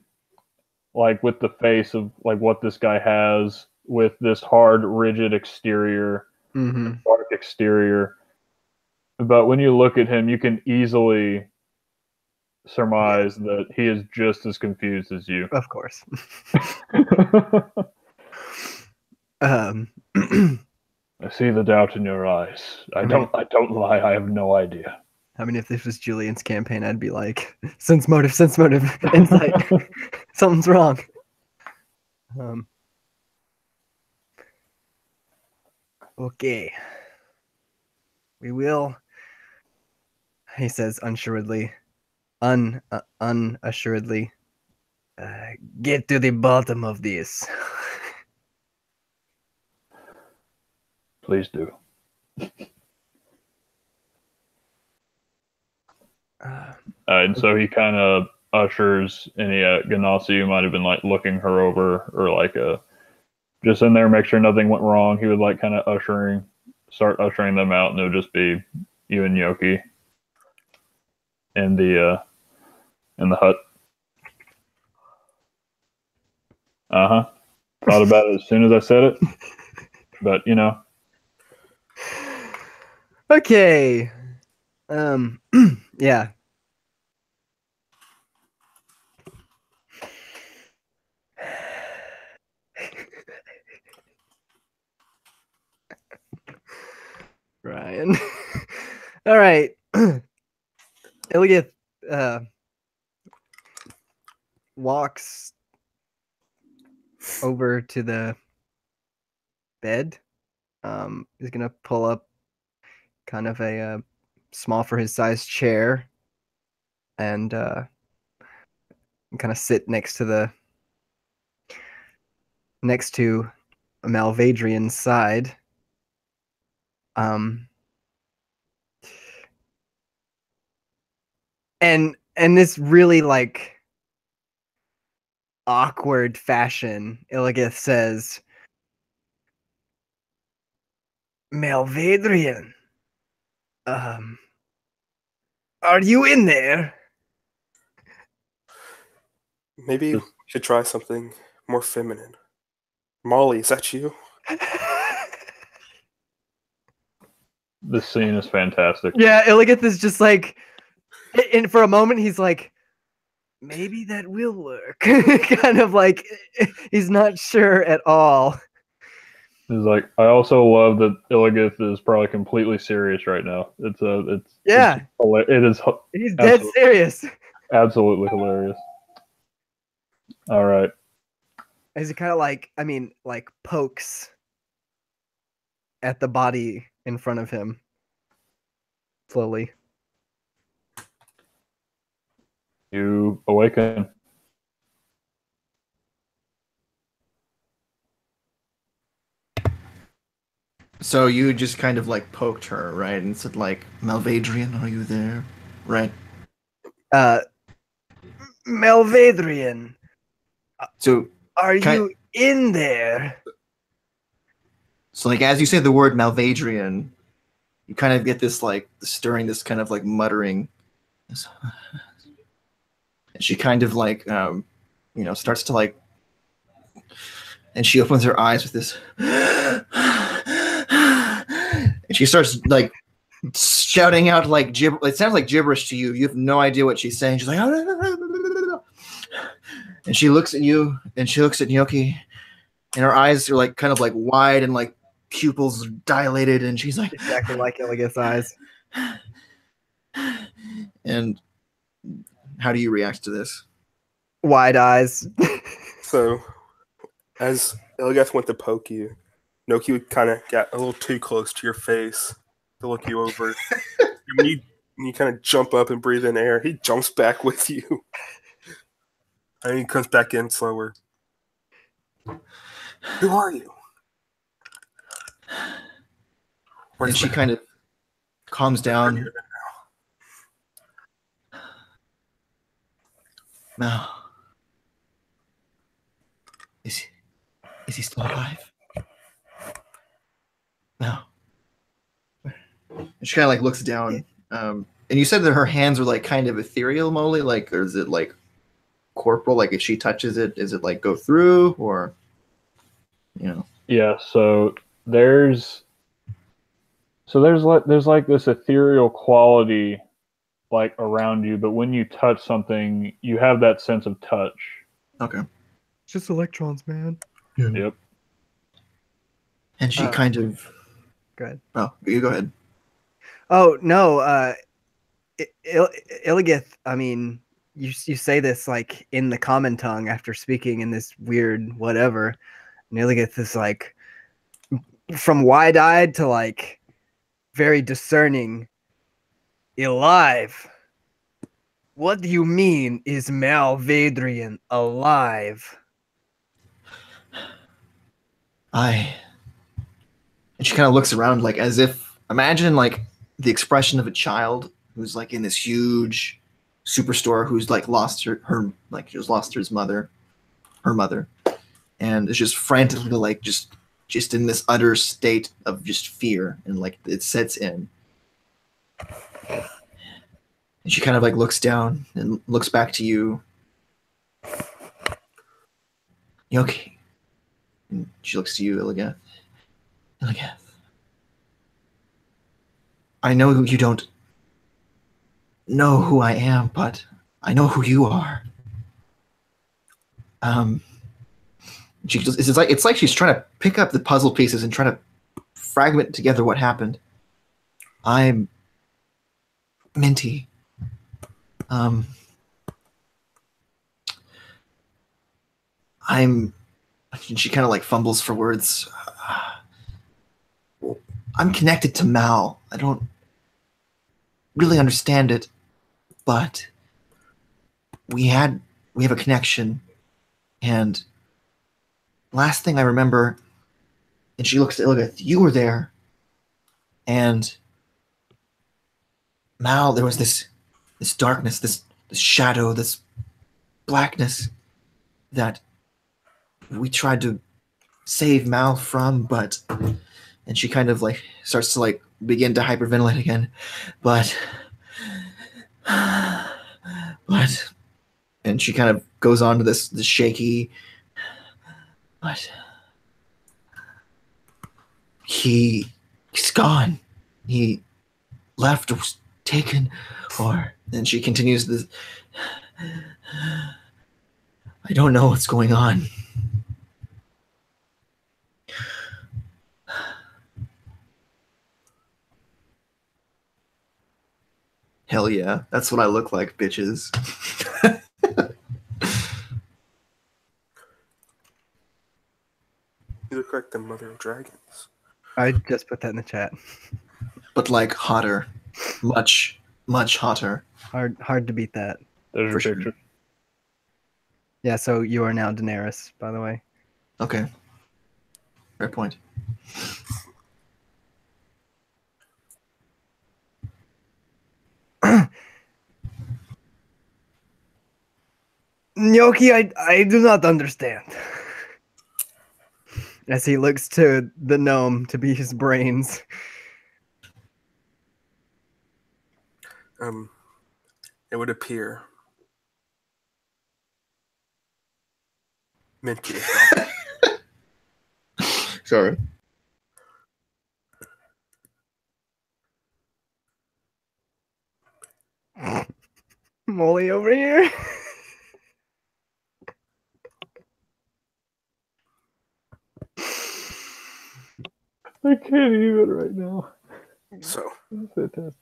like with the face of like what this guy has with this hard, rigid exterior, dark exterior. But when you look at him, you can easily surmise that he is just as confused as you. Of course. I see the doubt in your eyes. I don't lie. I have no idea. I mean, if this was Julian's campaign, I'd be like, sense motive, insight. Something's wrong. Okay. We will, he says unassuredly, unassuredly, get to the bottom of this. Please do. And so he kind of ushers any Ganassi who might have been like looking her over or like just in there, make sure nothing went wrong. He would like kind of start ushering them out, and it would just be you and Yoki in the hut. Thought about it as soon as I said it, but you know. Okay. Yeah. Ryan. All right. Illios walks over to the bed. He's gonna pull up kind of a small for his size chair and kind of sit next to Malvadrian's side. And this really like awkward fashion, Illios says, Malvadrian, are you in there? Maybe we should try something more feminine. Molly, is that you? This scene is fantastic. Yeah, Illios is just like, and for a moment he's like, maybe that will work. Kind of like he's not sure at all. He's like, I also love that Illios is probably completely serious right now. It is. He's dead serious. Absolutely hilarious. All right. As he kind of like, pokes at the body in front of him slowly. You awaken. So you just kind of like poked her, right? And said like, Malvadrian, are you there? Right. Malvadrian, So are you in there? So like as you say the word Malvadrian, you kind of get this like stirring, this kind of like muttering. And she kind of like starts to like, and she opens her eyes with this, and she starts like shouting out like it sounds like gibberish to you. You have no idea what she's saying. She's like, and she looks at you, and she looks at Yoki, and her eyes are like kind of like wide and like pupils dilated, and she's like, exactly like Illios' eyes. And how do you react to this? Wide eyes. So, as Illios went to poke you, Noki would kind of get a little too close to your face to look you over. And when you kind of jump up and breathe in air, he jumps back with you. And he comes back in slower. Who are you? And she kind of calms down. Mal, is he still alive? No. And she kind of like looks down. And you said that her hands were like kind of ethereal, Molly. Like, or is it like corporal? Like, if she touches it, is it like go through, or Yeah. So there's like this ethereal quality like around you, but when you touch something, you have that sense of touch. Okay. It's just electrons, man. Yep. And she kind of. Go ahead. Oh, you go ahead. Oh no, Illios. I mean, you say this like in the common tongue after speaking in this weird whatever, and Illios is like from wide-eyed to like very discerning. Alive. What do you mean, is Malvadrian alive? And she kind of looks around like as if, imagine like the expression of a child who's like in this huge superstore who's like lost her like just lost her mother, and is just frantically like just in this utter state of just fear, and like it sets in. And she kind of like looks down and looks back to you. You okay? And she looks to you, Illigath. Illigath. I know you don't know who I am, but I know who you are. She just, it's like she's trying to pick up the puzzle pieces and trying to fragment together what happened. I'm Minty. She kind of like fumbles for words. I'm connected to Mal. I don't really understand it, but we have a connection. And last thing I remember, and she looks at Illigath, you were there, and Mal, there was this darkness, this shadow, this blackness that we tried to save Mal from, but, and she kind of like starts to like begin to hyperventilate again, but, and she kind of goes on to this shaky, but he's gone. He left or was taken, or, and she continues this, I don't know what's going on. Hell yeah, that's what I look like, bitches. You look like the mother of dragons. I just put that in the chat. But like hotter. Much, much hotter. Hard to beat that. There's your For sure. picture. Yeah, so you are now Daenerys, by the way. Okay. Fair point. Gnocchi, I do not understand. As he looks to the gnome to be his brains. It would appear Minty. Sorry. Molly over here. I can't even right now. So, That's fantastic.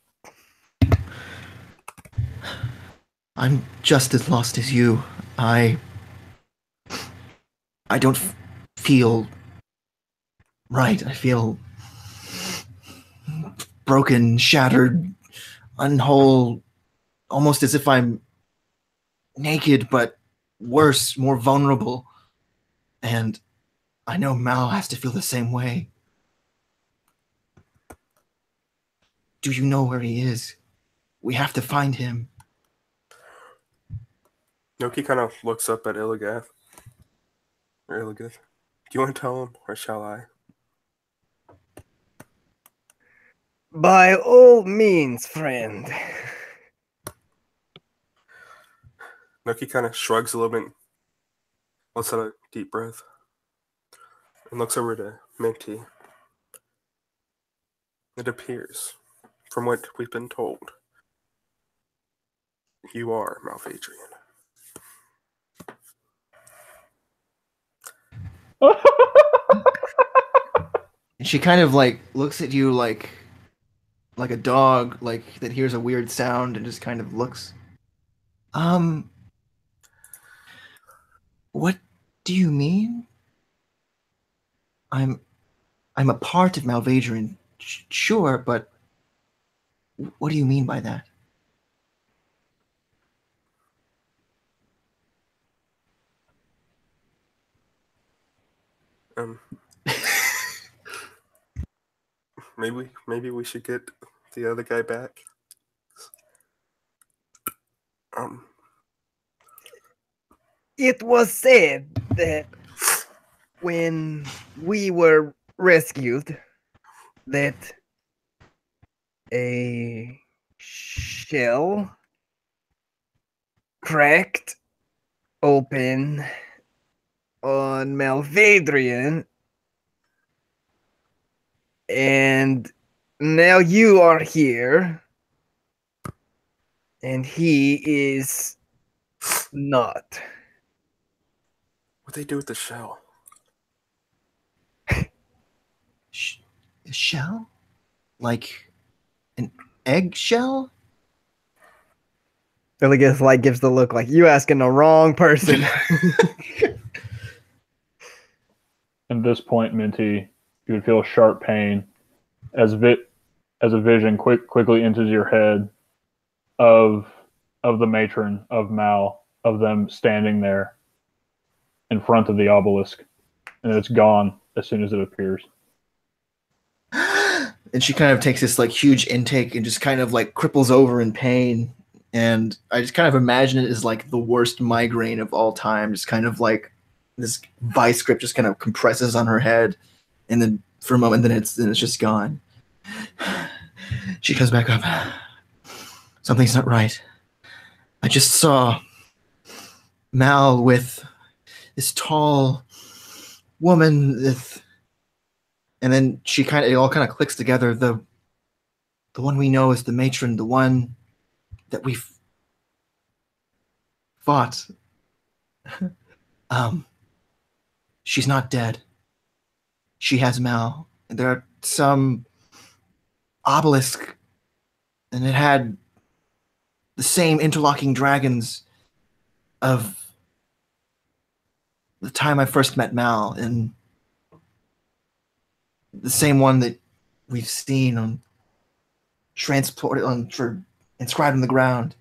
I'm just as lost as you. I don't feel right. I feel broken, shattered, unwhole, almost as if I'm naked, but worse, more vulnerable. And I know Mal has to feel the same way. Do you know where he is? We have to find him. Noki kind of looks up at Illigath. Or Illigath. Do you want to tell him, or shall I? By all means, friend. Noki kind of shrugs a little bit, lets out a deep breath, and looks over to Minty. It appears, from what we've been told, you are Malvadrian. And she kind of like looks at you like a dog, like that hears a weird sound and just kind of looks. What do you mean? I'm a part of Malvadrian, sure, but What do you mean by that? Um, maybe we should get the other guy back. Um, It was said that when we were rescued, that a shell cracked open on Malvadrian, and now you are here, and he is not. what they do with the shell? A shell? Like an egg-shell? Illios like gives the look like you asking the wrong person. At this point, Minty, you would feel sharp pain as a vision quickly enters your head of the matron, of Mal, of them standing there in front of the obelisk, and it's gone as soon as it appears. And she kind of takes this like huge intake and just kind of like cripples over in pain. And I just kind of imagine it as like the worst migraine of all time. Just kind of like this vice grip just kind of compresses on her head, and then for a moment, then it's just gone. She comes back up. Something's not right. I just saw Mal with this tall woman with, and then it all kind of clicks together. The one we know is the matron, the one that we fought. She's not dead. She has Mal. And there are some obelisk, and it had the same interlocking dragons of the time I first met Mal, and the same one that we've seen on transported on for inscribed in the ground.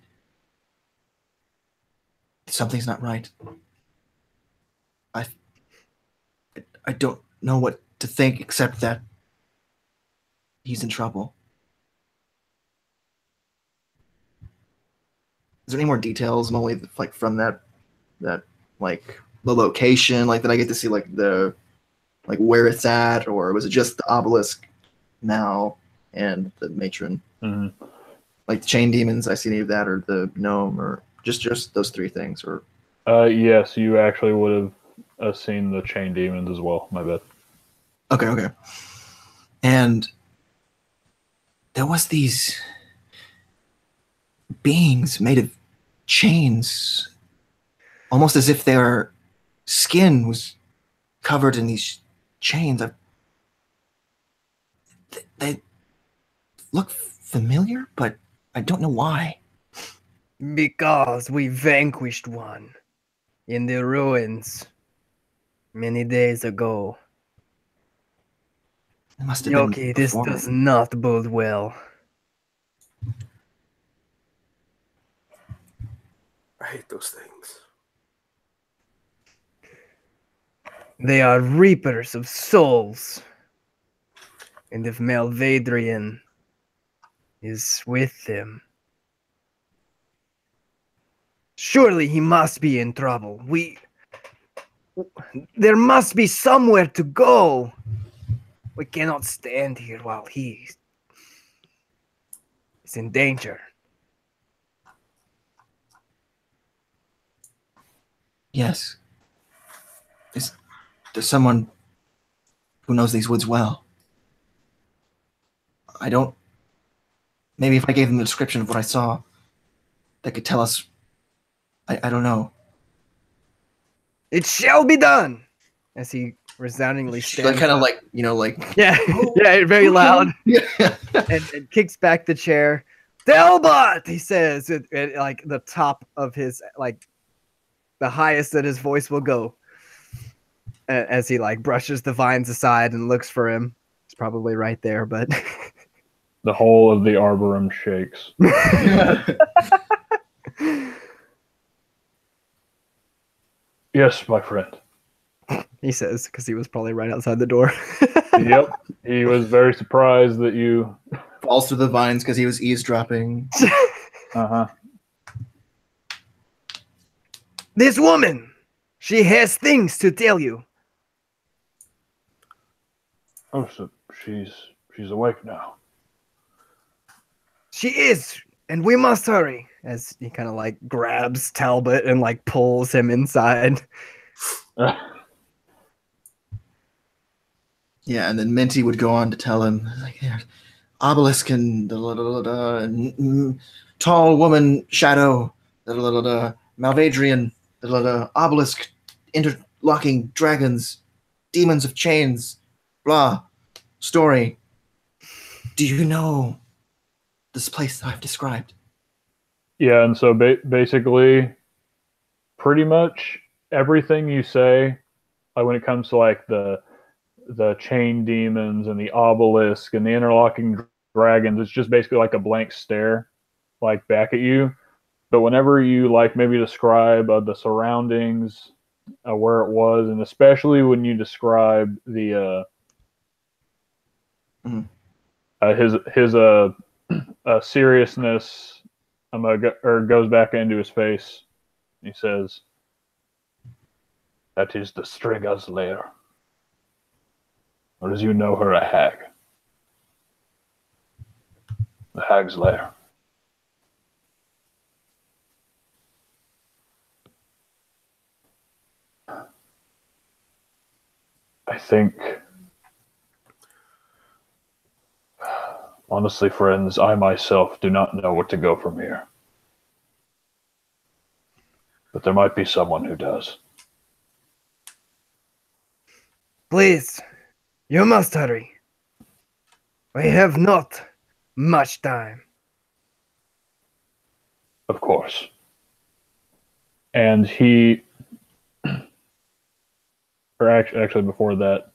Something's not right. I don't know what to think except that he's in trouble. Is there any more details, Molly, like from that like the location, like that I get to see like the like where it's at, or was it just the obelisk now and the matron? Mm-hmm. Like the chain demons, I see any of that, or the gnome, or just those three things, or Yes, you actually would have seen the chain demons as well. My bad. okay. And there was these beings made of chains, almost as if their skin was covered in these chains. They look familiar, but I don't know why. Because we vanquished one in the ruins many days ago. It must have been Yoki, this before. does not bode well. I hate those things. They are reapers of souls. And if Malvadrian is with them, surely he must be in trouble. There must be somewhere to go. We cannot stand here while he is in danger. Yes. There's someone who knows these woods well. Maybe if I gave them the description of what I saw, they could tell us. I don't know. It shall be done. As he resoundingly She stands kind of up. like, like. Yeah, yeah, very loud. Yeah. and kicks back the chair. Delbot, he says, at like the top of his, like the highest that his voice will go. As he like brushes the vines aside and looks for him. He's probably right there, but The whole of the arboretum shakes. Yes, my friend. He says, because he was probably right outside the door. Yep. He was very surprised that you. Falls through the vines because he was eavesdropping. Uh-huh. This woman, she has things to tell you. Oh, so she's awake now. She is, and we must hurry. As he kind of like grabs Talbot and like pulls him inside. Yeah, and then Minty would go on to tell him, like, yeah, obelisk and tall woman shadow, Malvadrian, obelisk, interlocking dragons, demons of chains, blah, story. Do you know this place that I've described? Yeah, and so basically, pretty much everything you say, like when it comes to like the chain demons and the obelisk and the interlocking dragons, it's just basically like a blank stare, like back at you. But whenever you like maybe describe the surroundings, where it was, and especially when you describe the his seriousness, or goes back into his face. He says, "That is the Striga's lair, or as you know her, a hag. The hag's lair." I think, honestly, friends, I myself do not know where to go from here. But there might be someone who does. Please, you must hurry. We have not much time. Of course. And he, or actually before that,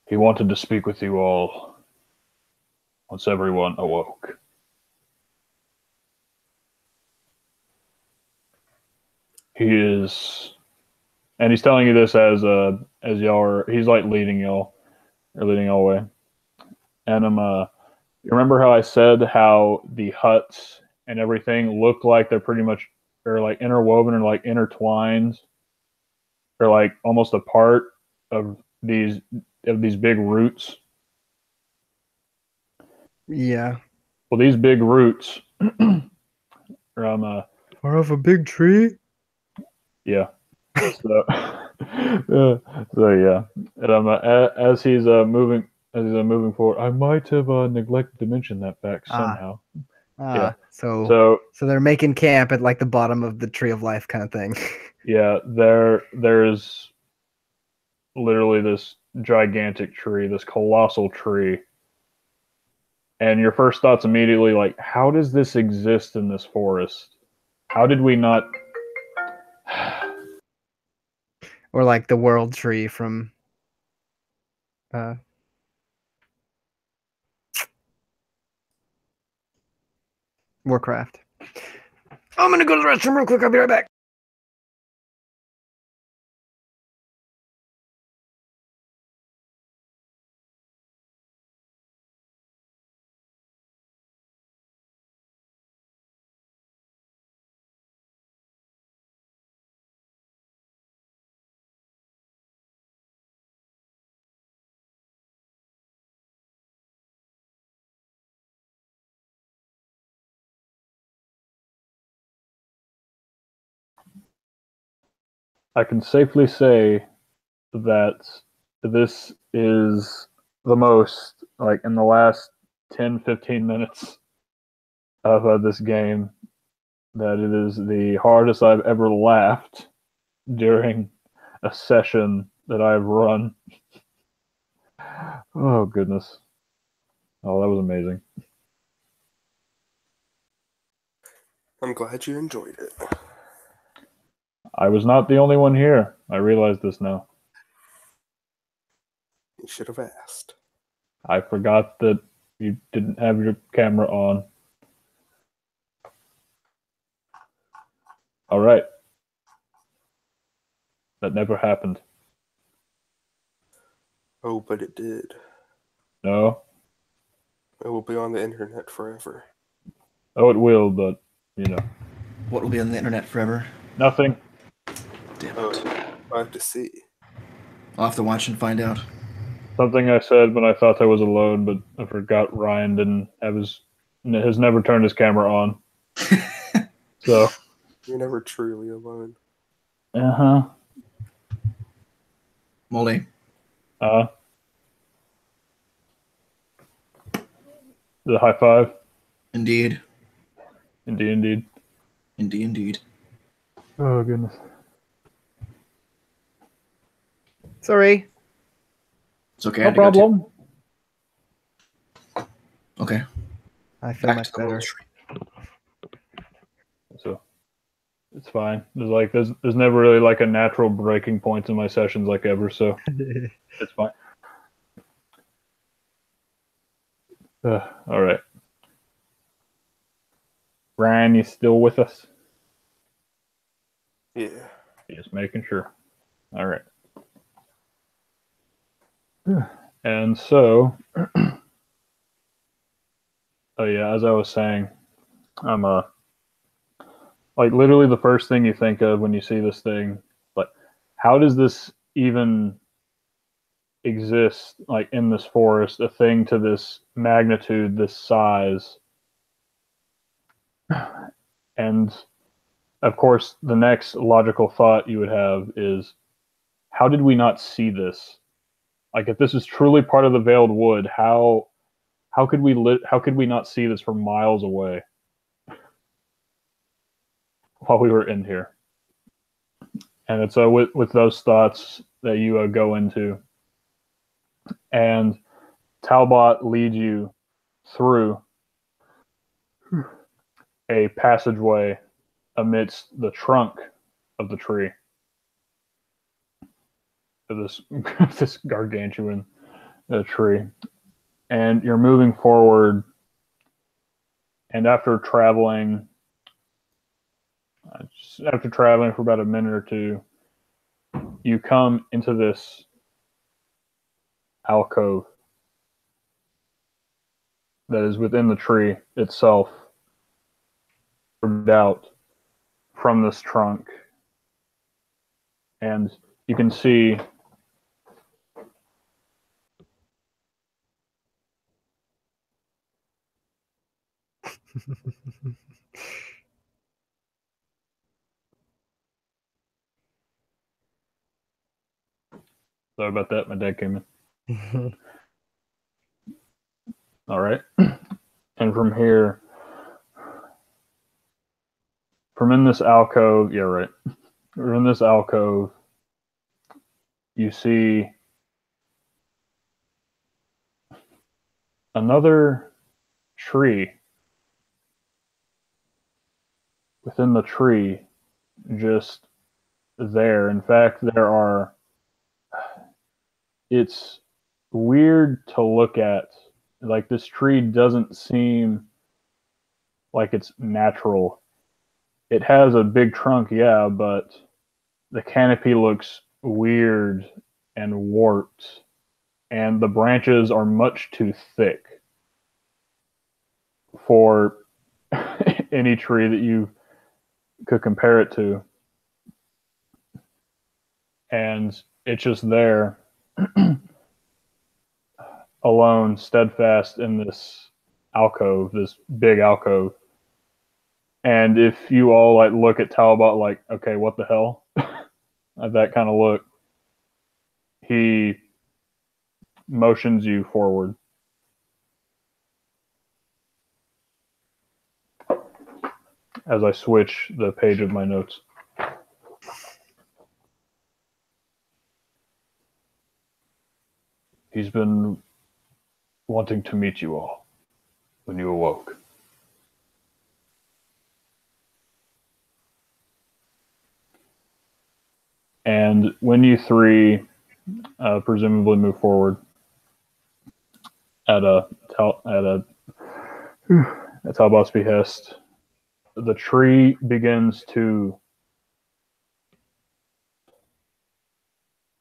he wanted to speak with you all once everyone awoke. He is, and he's telling you this as y'all are. He's like leading y'all away. And you remember how I said how the huts and everything look like they're pretty much, or like interwoven or like intertwined, or like almost a part of these big roots. Yeah. Well, these big roots are Or of a big tree? yeah. So, so yeah, and as he's moving forward, I might have neglected to mention that fact somehow. Yeah. So they're making camp at like the bottom of the tree of life kind of thing. Yeah, there's literally this gigantic tree, this colossal tree. And your first thoughts immediately like, how does this exist in this forest? How did we not Or like the world tree from Warcraft. I'm gonna go to the restroom real quick. I'll be right back. I can safely say that this is the most, like in the last 10-15 minutes of this game, that it is the hardest I've ever laughed during a session that I've run. Oh, goodness. Oh, that was amazing. I'm glad you enjoyed it. I was not the only one here. I realize this now. You should have asked. I forgot that you didn't have your camera on. All right. That never happened. Oh, but it did. No? It will be on the internet forever. Oh, it will, but, you know. What will be on the internet forever? Nothing. Damn Oh, it. I have to see. I'll have to watch and find out. Something I said when I thought I was alone, but I forgot Ryan didn't have has never turned his camera on. So. You're never truly alone. Uh-huh. Molly. The high five. Indeed. Indeed. Indeed. Oh, goodness. Sorry. It's okay. I No had to go too. problem. Okay. I feel Back much to the better. roll tree. So it's fine. There's never really like a natural breaking point in my sessions like ever, so it's fine. All right. Ryan, you still with us? Yeah. Just making sure. All right. And so, oh yeah, as I was saying, I'm like literally the first thing you think of when you see this thing, like how does this even exist, like in this forest, a thing to this magnitude, this size? And of course, the next logical thought you would have is, how did we not see this? Like, if this is truly part of the Veiled Wood, how could we not see this from miles away while we were in here? And it's with those thoughts that you go into, and Talbot leads you through a passageway amidst the trunk of the tree. This this gargantuan tree, and you're moving forward. And after traveling for about a minute or two, you come into this alcove that is within the tree itself, out from this trunk, and you can see sorry about that, my dad came in. All right. And from here, from in this alcove, yeah, right. From in this alcove, you see another tree. Within the tree, just there. In fact, it's weird to look at. Like, this tree doesn't seem like it's natural. It has a big trunk, yeah, but the canopy looks weird and warped, and the branches are much too thick for any tree that you could compare it to. And it's just there, alone, steadfast in this alcove, this big alcove. And if you all like look at Talbot like, okay, what the hell? At that kind of look, he motions you forward. As I switch the page of my notes. He's been wanting to meet you all when you awoke. And when you three presumably move forward, at a Talbot's behest, the tree begins to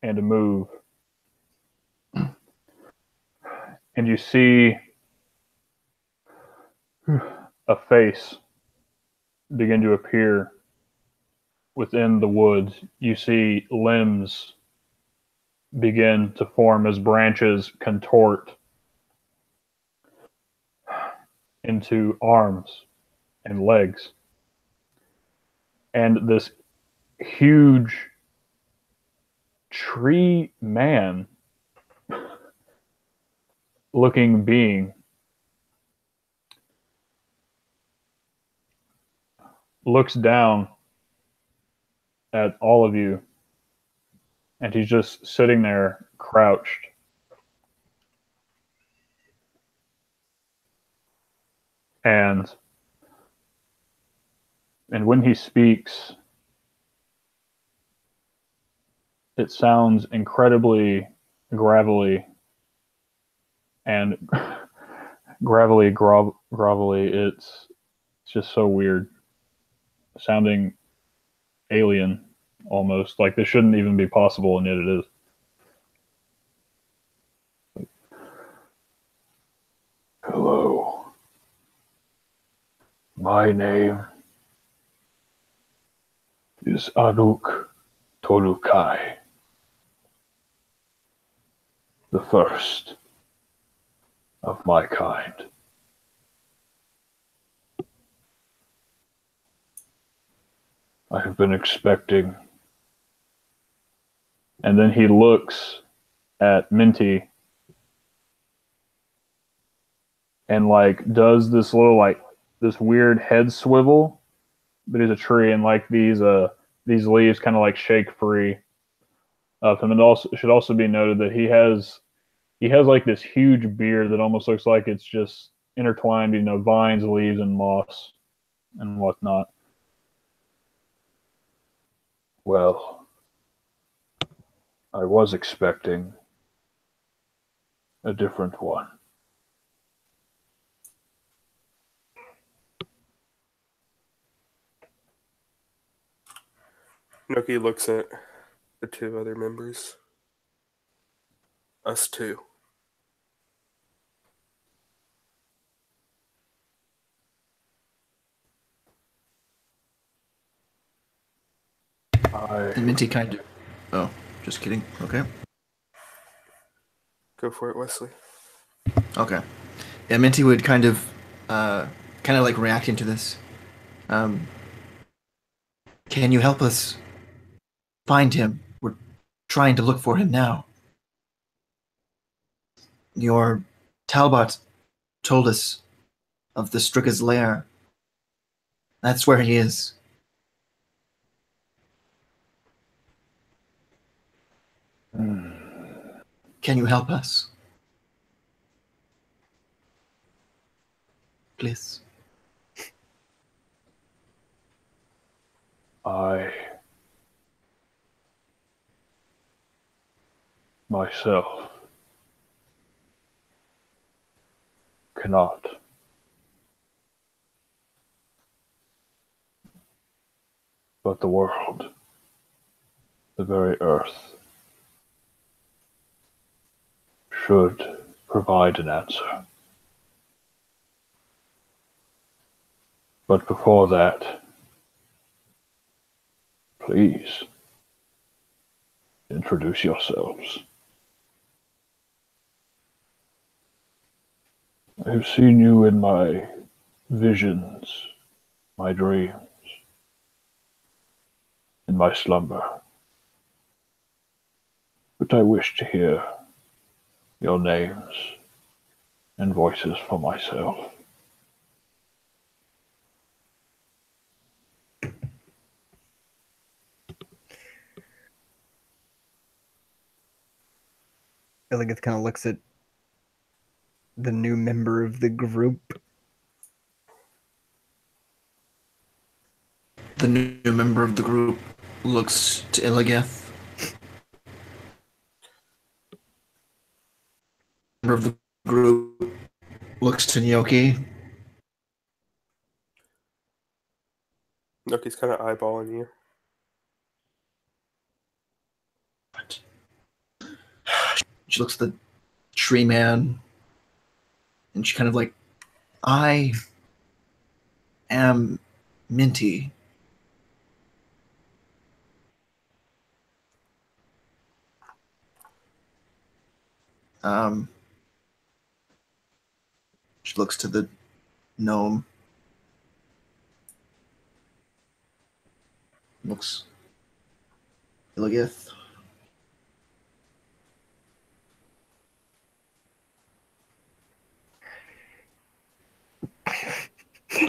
move, and you see a face begin to appear within the woods. You see limbs begin to form as branches contort into arms and legs. And this huge tree man looking being looks down at all of you, and he's just sitting there crouched. And when he speaks, it sounds incredibly gravelly and grovelly. It's just so weird, sounding alien almost. Like this shouldn't even be possible, and yet it is. Hello. My name is Anuk Tolukai, the first of my kind. I have been expecting. And then he looks at Minty and like does this little like this weird head swivel, but he's a tree, and like these leaves kind of like shake free of him. And also it should also be noted that he has like this huge beard that almost looks like it's just intertwined, vines, leaves, and moss and whatnot. Well, I was expecting a different one. Noki looks at the two other members. Us too. And Minty kind of... Oh, just kidding. Okay. Go for it, Wesley. Okay. Yeah, Minty would kind of like reacting to this. Can you help us find him? We're trying to look for him now. Your Talbot told us of the Strika's lair. That's where he is. Can you help us? Please. I myself cannot. But the world, the very earth, should provide an answer. But before that, please introduce yourselves. I have seen you in my visions, my dreams, in my slumber. But I wish to hear your names and voices for myself. Illigith kind of looks at the new member of the group. The new member of the group looks to Illigith. Member of the group looks to Gnocchi. Noki's kind of eyeballing you. She looks at the tree man, and she kind of like, I am Minty. She looks to the gnome. Looks Illigith.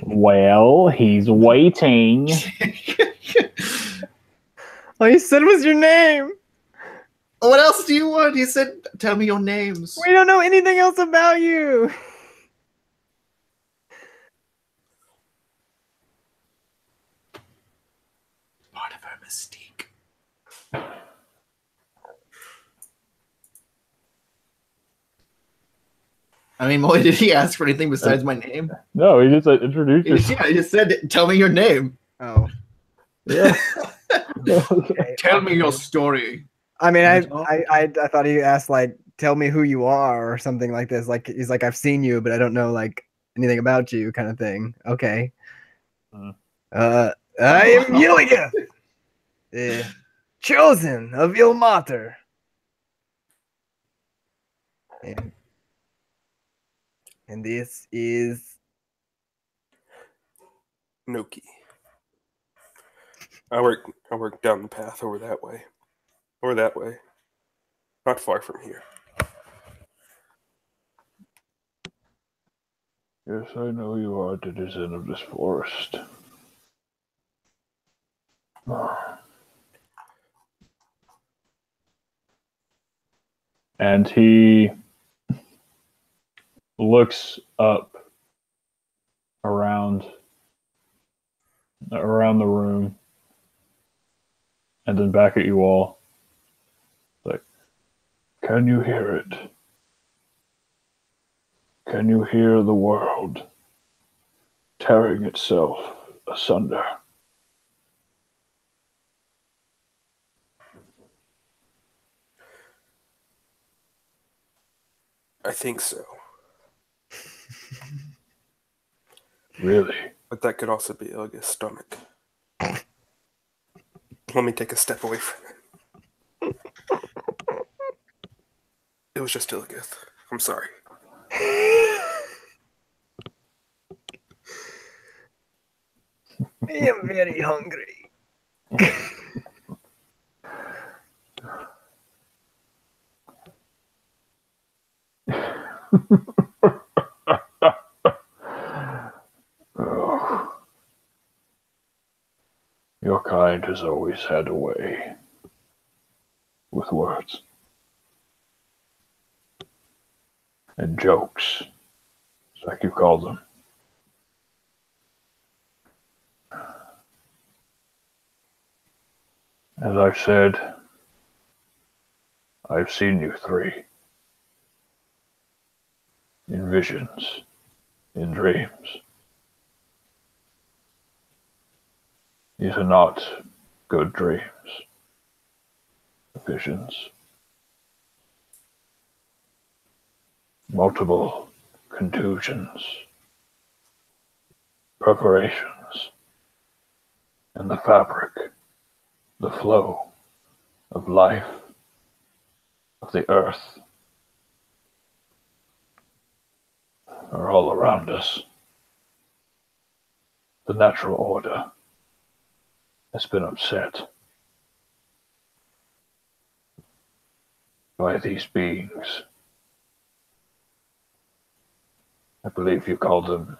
Well, he's waiting. All you said was your name. What else do you want? He said, tell me your names. We don't know anything else about you. Part of her mystique. I mean, Molly, did he ask for anything besides my name? No, he just introduced yourself. Yeah, he just said, tell me your name. Oh. Yeah. Okay. Tell me your story. I mean, That's I thought he asked like, tell me who you are or something like this. Like he's like, I've seen you, but I don't know like anything about you, kind of thing. Okay. I am Illios, chosen of Ilmater. And this is Noki. I work down the path over that way. Or that way. Not far from here. Yes, I know you are a denizen of this forest. And he looks up around the room and then back at you all. Like, can you hear it? Can you hear the world tearing itself asunder? I think so. Really? But that could also be Ilga's stomach. Let me take a step away from it. It was just Ilgith. I'm sorry. I am very hungry. Oh. Your kind has always had a way with words and jokes, like you call them. As I've said, I've seen you three in visions, in dreams. These are not good dreams, visions. Multiple contusions, preparations, and the fabric, the flow of life, of the earth, are all around us. The natural order has been upset by these beings. I believe you call them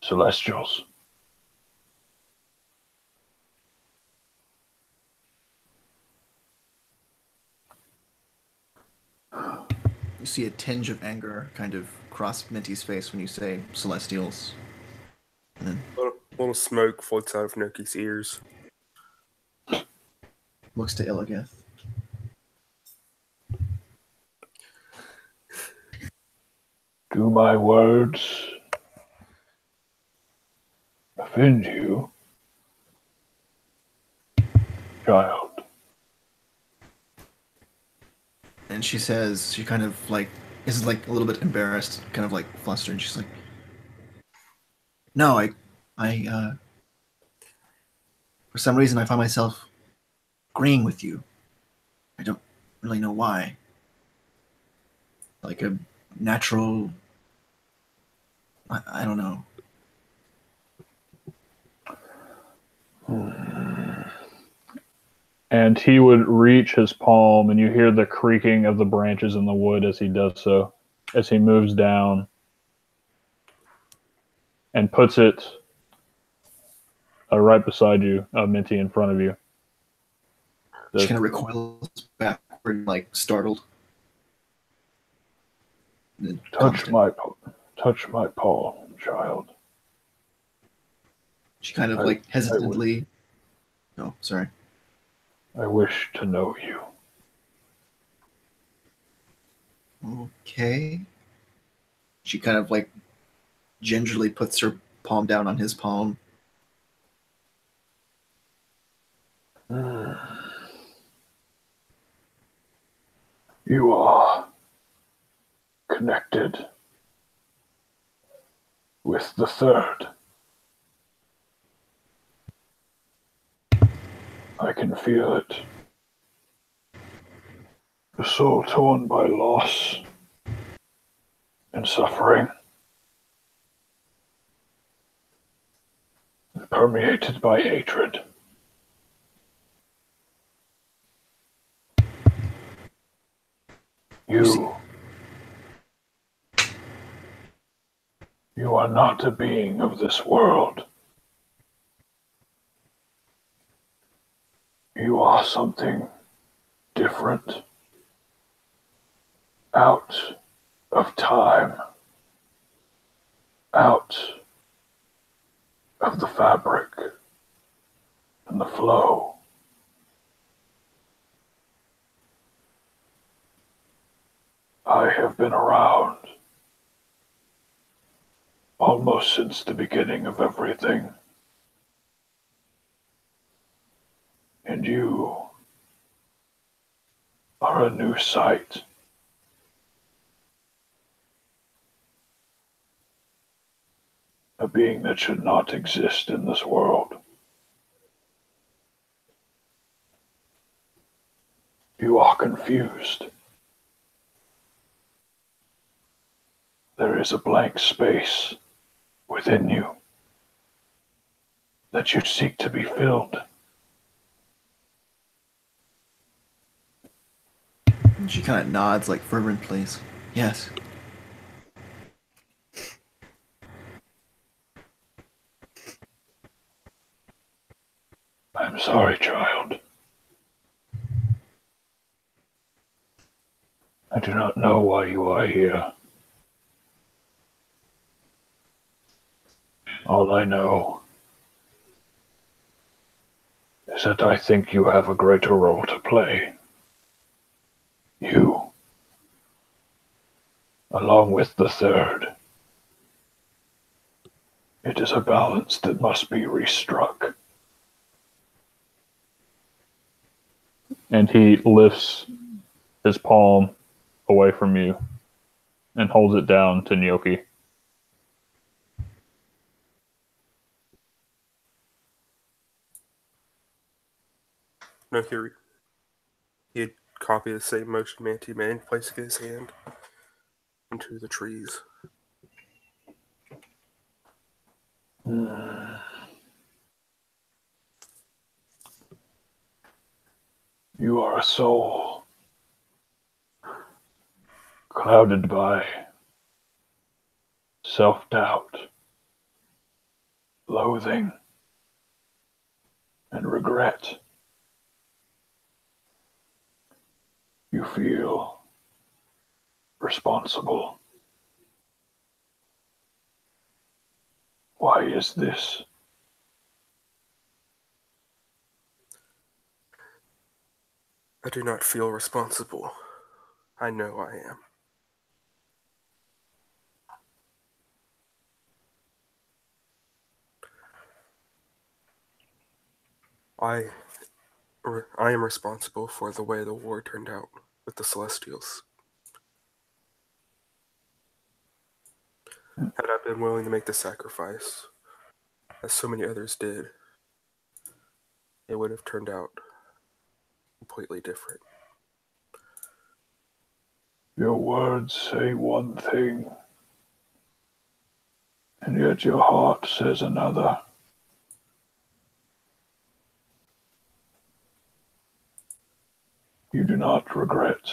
celestials. You see a tinge of anger kind of cross Minty's face when you say celestials. And then Little smoke floats out of Noki's ears. looks to Illigith. Do my words offend you, child? And she says, she kind of like is like a little bit embarrassed, kind of like flustered. And she's like, "No, I, for some reason, I find myself agreeing with you. I don't really know why. Like a natural, I don't know." And he would reach his palm, and you hear the creaking of the branches in the wood as he does so, as he moves down and puts it right beside you, Minty, in front of you. She kind of recoils backward, like startled. Touch my palm, child. She kind of like hesitantly. Oh, sorry. I wish to know you. Okay. She kind of like gingerly puts her palm down on his palm. You are connected with the third. I can feel it. The soul torn by loss and suffering, permeated by hatred. You are not a being of this world. You are something different, out of time, out of the fabric and the flow. I have been around almost since the beginning of everything. And you are a new sight. A being that should not exist in this world. You are confused. There is a blank space within you that you seek to be filled. And she kind of nods like fervently. Yes. I'm sorry, child. I do not know why you are here. All I know is that I think you have a greater role to play. You, along with the third. It is a balance that must be restruck. And he lifts his palm away from you and holds it down to Gnocchi. No, he'd copy the same motion Manti made, placing his hand into the trees. You are a soul clouded by self-doubt, loathing, and regret. You feel responsible. Why is this? I do not feel responsible. I know I am. I am responsible for the way the war turned out with the Celestials. Had I been willing to make the sacrifice, as so many others did, it would have turned out completely different. Your words say one thing, and yet your heart says another. You do not regret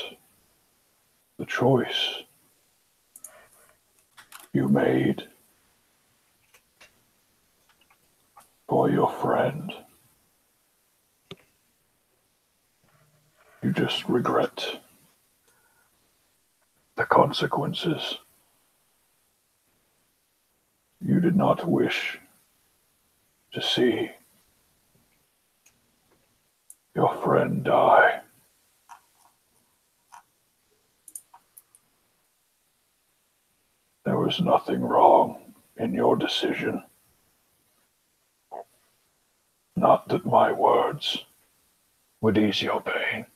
the choice you made for your friend. You just regret the consequences. You did not wish to see your friend die. There was nothing wrong in your decision. Not that my words would ease your pain.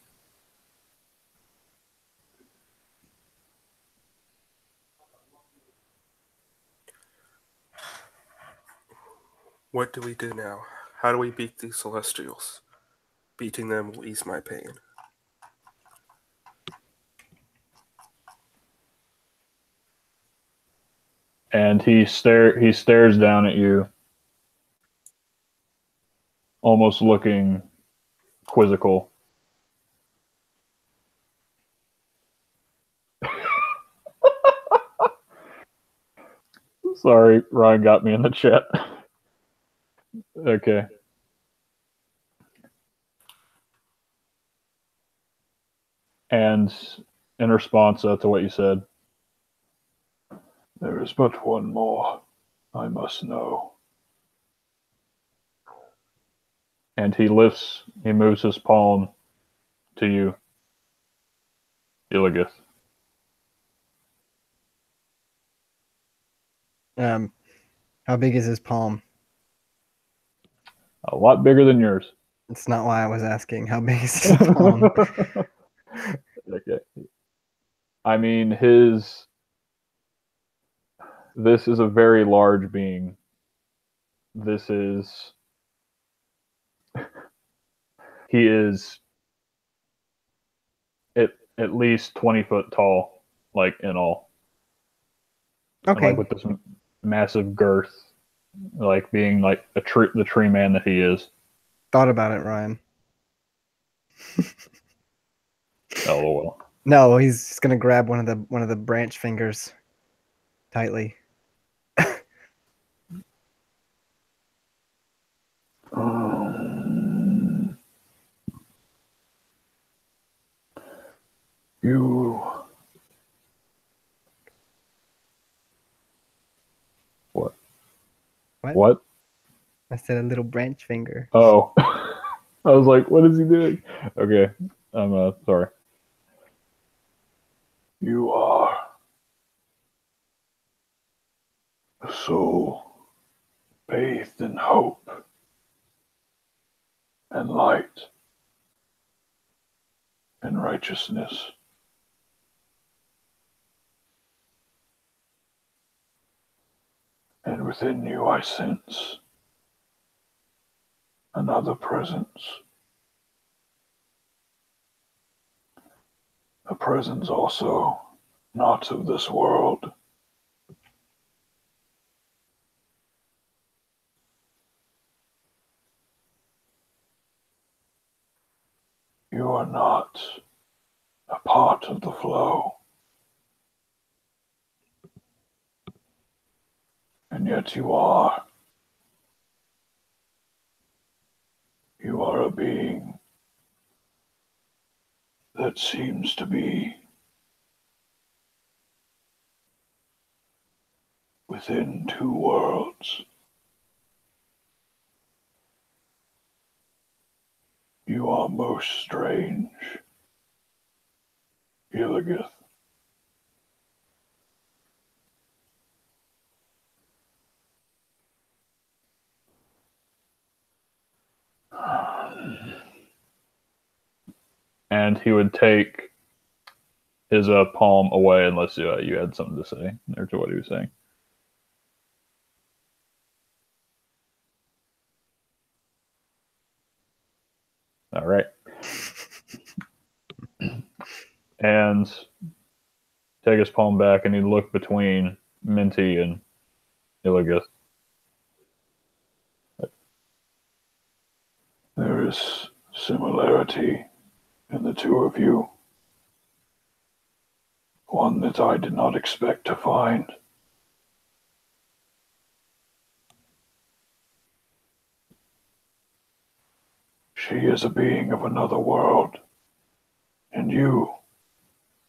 What do we do now? How do we beat these Celestials? Beating them will ease my pain. And he stares down at you, almost looking quizzical. Sorry, Ryan got me in the chat. Okay. And in response to what you said, there is but one more I must know. And he moves his palm to you, Illios. How big is his palm? A lot bigger than yours. That's not why I was asking. How big is his palm? Okay. I mean, this is a very large being. He is at least 20 foot tall, like in all. Okay. Like with this massive girth, like being like the tree man that he is. Thought about it, Ryan. LOL. No, he's just gonna grab one of the branch fingers tightly. You. What? What? I said a little branch finger. Oh. I was like, what is he doing? Okay. I'm sorry. You are a soul bathed in hope and light and righteousness. And within you I sense another presence. A presence also not of this world. You are not a part of the flow. And yet you are. You are a being that seems to be within two worlds. You are most strange, Illios. And he would take his palm away unless you had something to say or to what he was saying. All right. And take his palm back, and he'd look between Minty and Illios. There is similarity in the two of you. One that I did not expect to find. She is a being of another world, and you,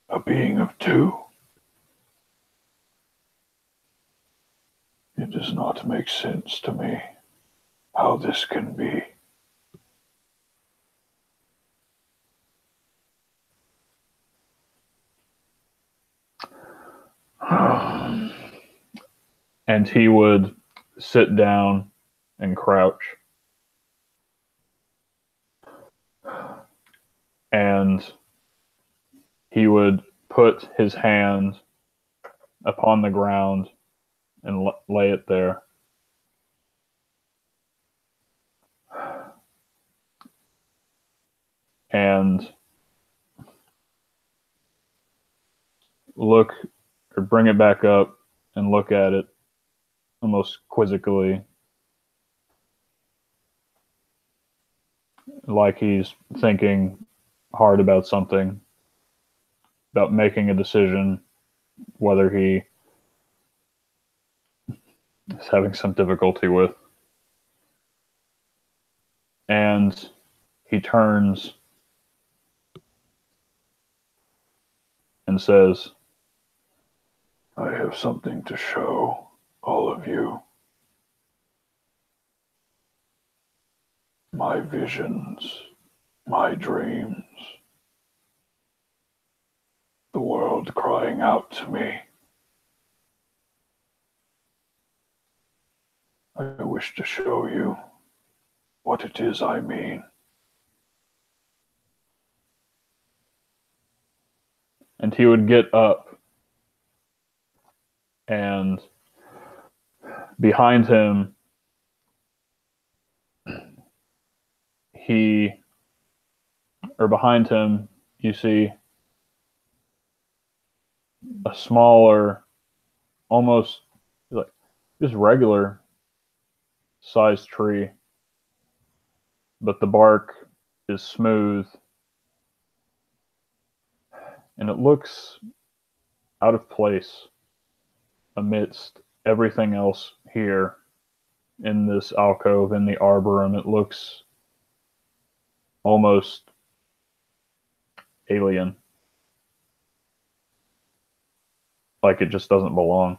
a being of two. It does not make sense to me how this can be. And he would sit down and crouch. And he would put his hand upon the ground and lay it there. And look, or bring it back up and look at it almost quizzically, like he's thinking hard about something, about making a decision, whether he is having some difficulty with. And he turns and says, I have something to show all of you. My visions, my dreams, the world crying out to me. I wish to show you what it is I mean. and he would get up, and behind him, behind him, you see a smaller, almost like just regular sized tree, but the bark is smooth and it looks out of place amidst everything else here in this alcove in the arboretum. It looks almost alien, like it just doesn't belong.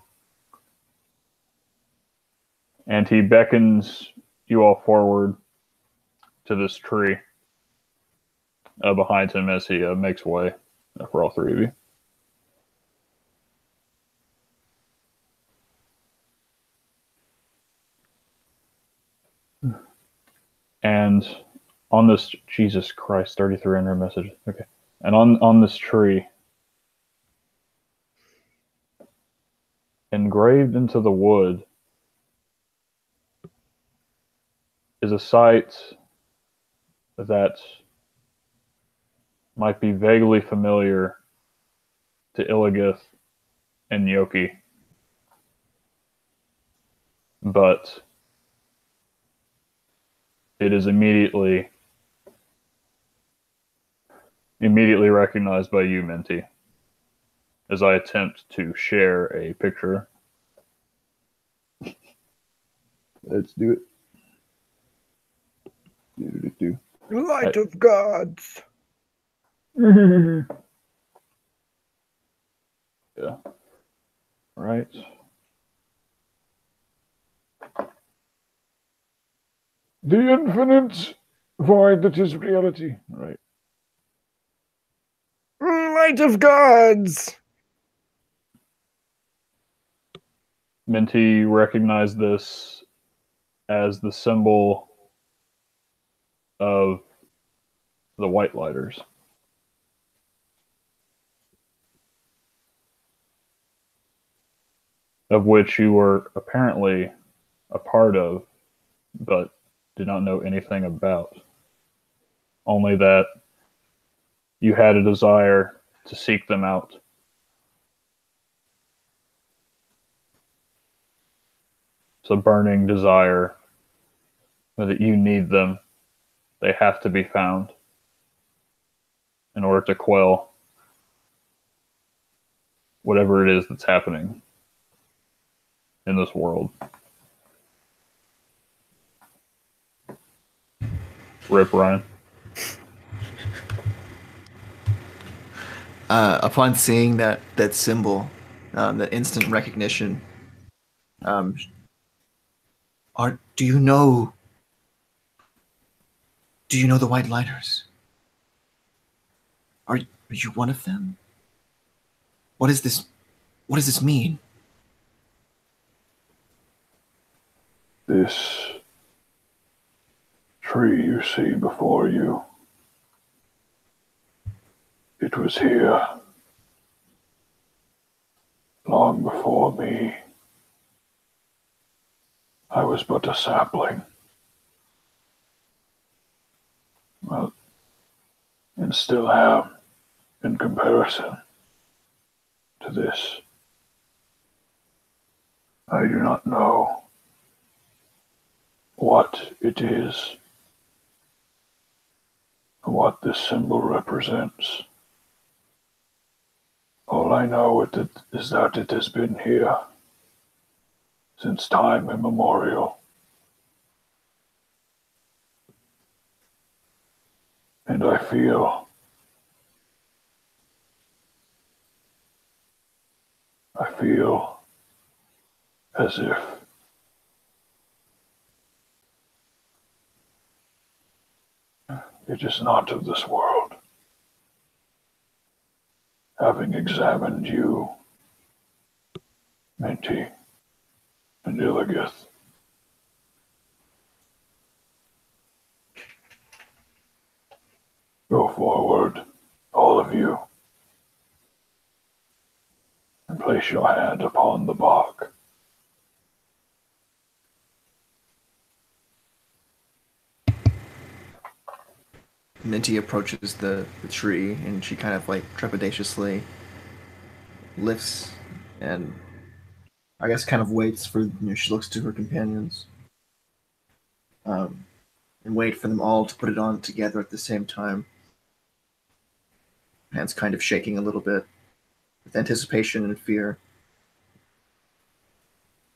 And he beckons you all forward to this tree behind him as he makes way for all three of you. And on this, Jesus Christ, 3300 message. Okay. And on this tree, engraved into the wood, is a sight that might be vaguely familiar to Illigith and Yoki. But it is immediately recognized by you, Minty, as I attempt to share a picture. Let's do it. Light of gods. Yeah. Right. The infinite void that is reality. Right. Light of gods. Minty recognized this as the symbol of the White Lighters. Of which you were apparently a part of, but did not know anything about. Only that you had a desire to seek them out. It's a burning desire that you need them. They have to be found in order to quell whatever it is that's happening in this world. Rip Ryan. Upon seeing that symbol, that instant recognition, do you know the White Lighters? Are you one of them? What is this? What does this mean? This tree you see before you, it was here long before me. I was but a sapling. Well, and still am in comparison to this. I do not know what it is, what this symbol represents. All I know is that it has been here since time immemorial. And I feel as if it is not of this world. Having examined you, Minty, and Illios, go forward, all of you, and place your hand upon the bark. Minty approaches the tree, and she kind of like trepidatiously lifts and I guess kind of waits for, she looks to her companions, and wait for them all to put it on together at the same time. Hands kind of shaking a little bit with anticipation and fear.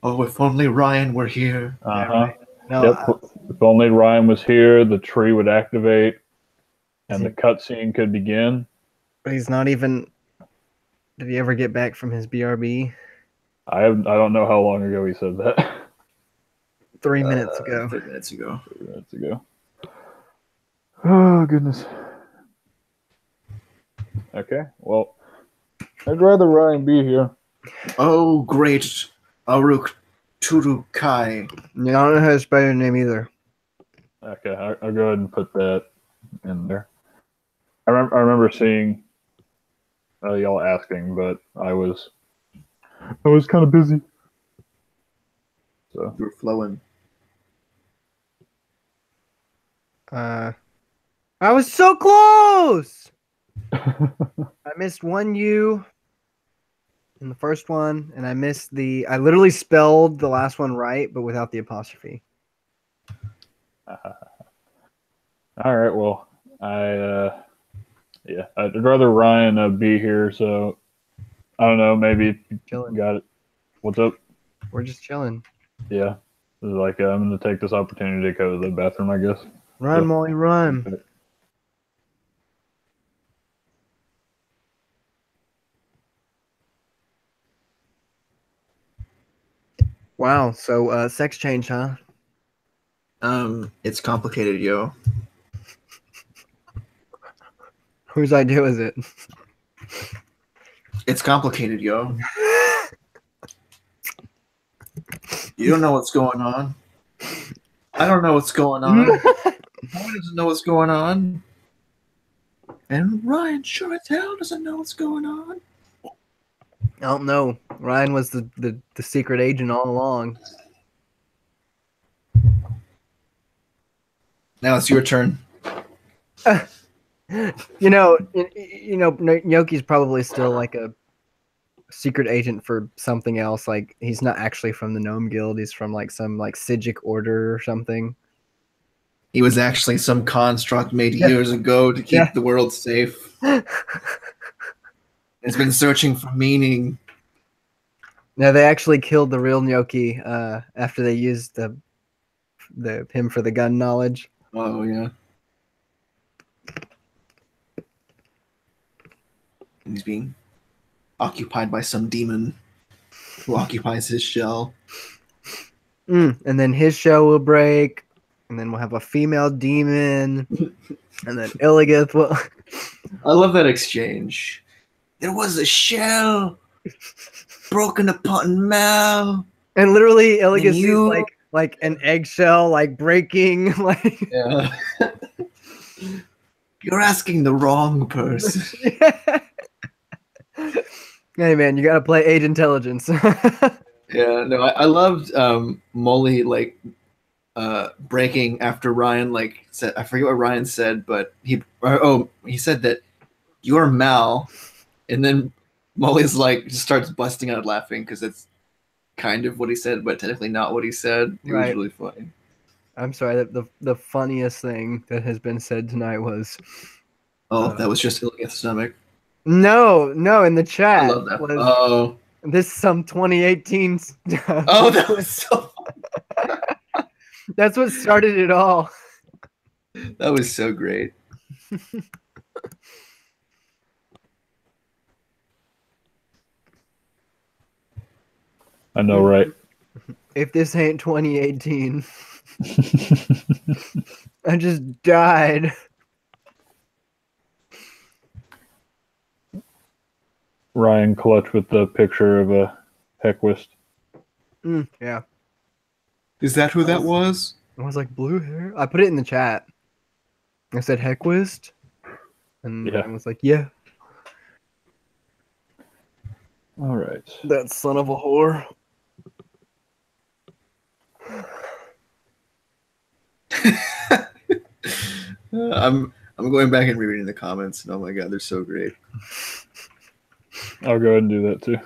Oh, if only Ryan were here. Uh-huh. Right. No, Yep. If only Ryan was here, the tree would activate and the cutscene could begin. but he's not even. Did he ever get back from his BRB? I don't know how long ago he said that. 3 minutes ago. 3 minutes ago. 3 minutes ago. Oh, goodness. Okay, well, I'd rather Ryan be here. Oh, great Aruk Turukai. Yeah, I don't know how to spell your name either. Okay, I'll go ahead and put that in there. I remember seeing y'all asking, but I was kind of busy. So You're flowing. I was so close! I missed one U in the first one, and I literally spelled the last one right, but without the apostrophe. all right, well, I'd rather Ryan be here. So I don't know, maybe Chilling. got it. What's up? We're just chilling. Yeah, this is like I'm gonna take this opportunity to go to the bathroom, I guess. Run, Yeah. Molly, run. Wow, so sex change, huh? It's complicated, yo. Whose idea was it? It's complicated, yo. You don't know what's going on. I don't know what's going on. Molly doesn't know what's going on. And Ryan sure as hell doesn't know what's going on. I don't know. Ryan was the secret agent all along. Now it's your turn. Yoki's probably still like a secret agent for something else. Like he's not actually from the Gnome Guild. He's from like some like Sijic order or something. He was actually some construct made years ago to keep the world safe. It's been searching for meaning. No, they actually killed the real Gnocchi after they used him for the gun knowledge. Oh yeah. And he's being occupied by some demon who occupies his shell. And then his shell will break, and then we'll have a female demon, and then Illigith will. I love that exchange. There was a shell broken upon Mal. And literally, Illigus you- is like an eggshell, like breaking, like. Yeah. You're asking the wrong person. Hey man, you gotta play Age Intelligence. Yeah, no, I loved Molly like breaking after Ryan like said, I forget what Ryan said, but he said that you're Mal, and then Molly's like just starts busting out laughing because it's kind of what he said, but technically not what he said. It was really funny. I'm sorry. The funniest thing that has been said tonight was. That was just Illigath's stomach. No, in the chat. I love that. This is some 2018 stuff. Oh, that was so funny. That's what started it all. That was so great. I know, right? If this ain't 2018, I just died. Ryan clutch with the picture of a Hequist. Yeah. Is that who that was? I was like, blue hair? I put it in the chat. I said Hequist. And I was like, yeah. All right. That son of a whore. I'm going back and rereading the comments, and oh my god, they're so great. I'll go ahead and do that too.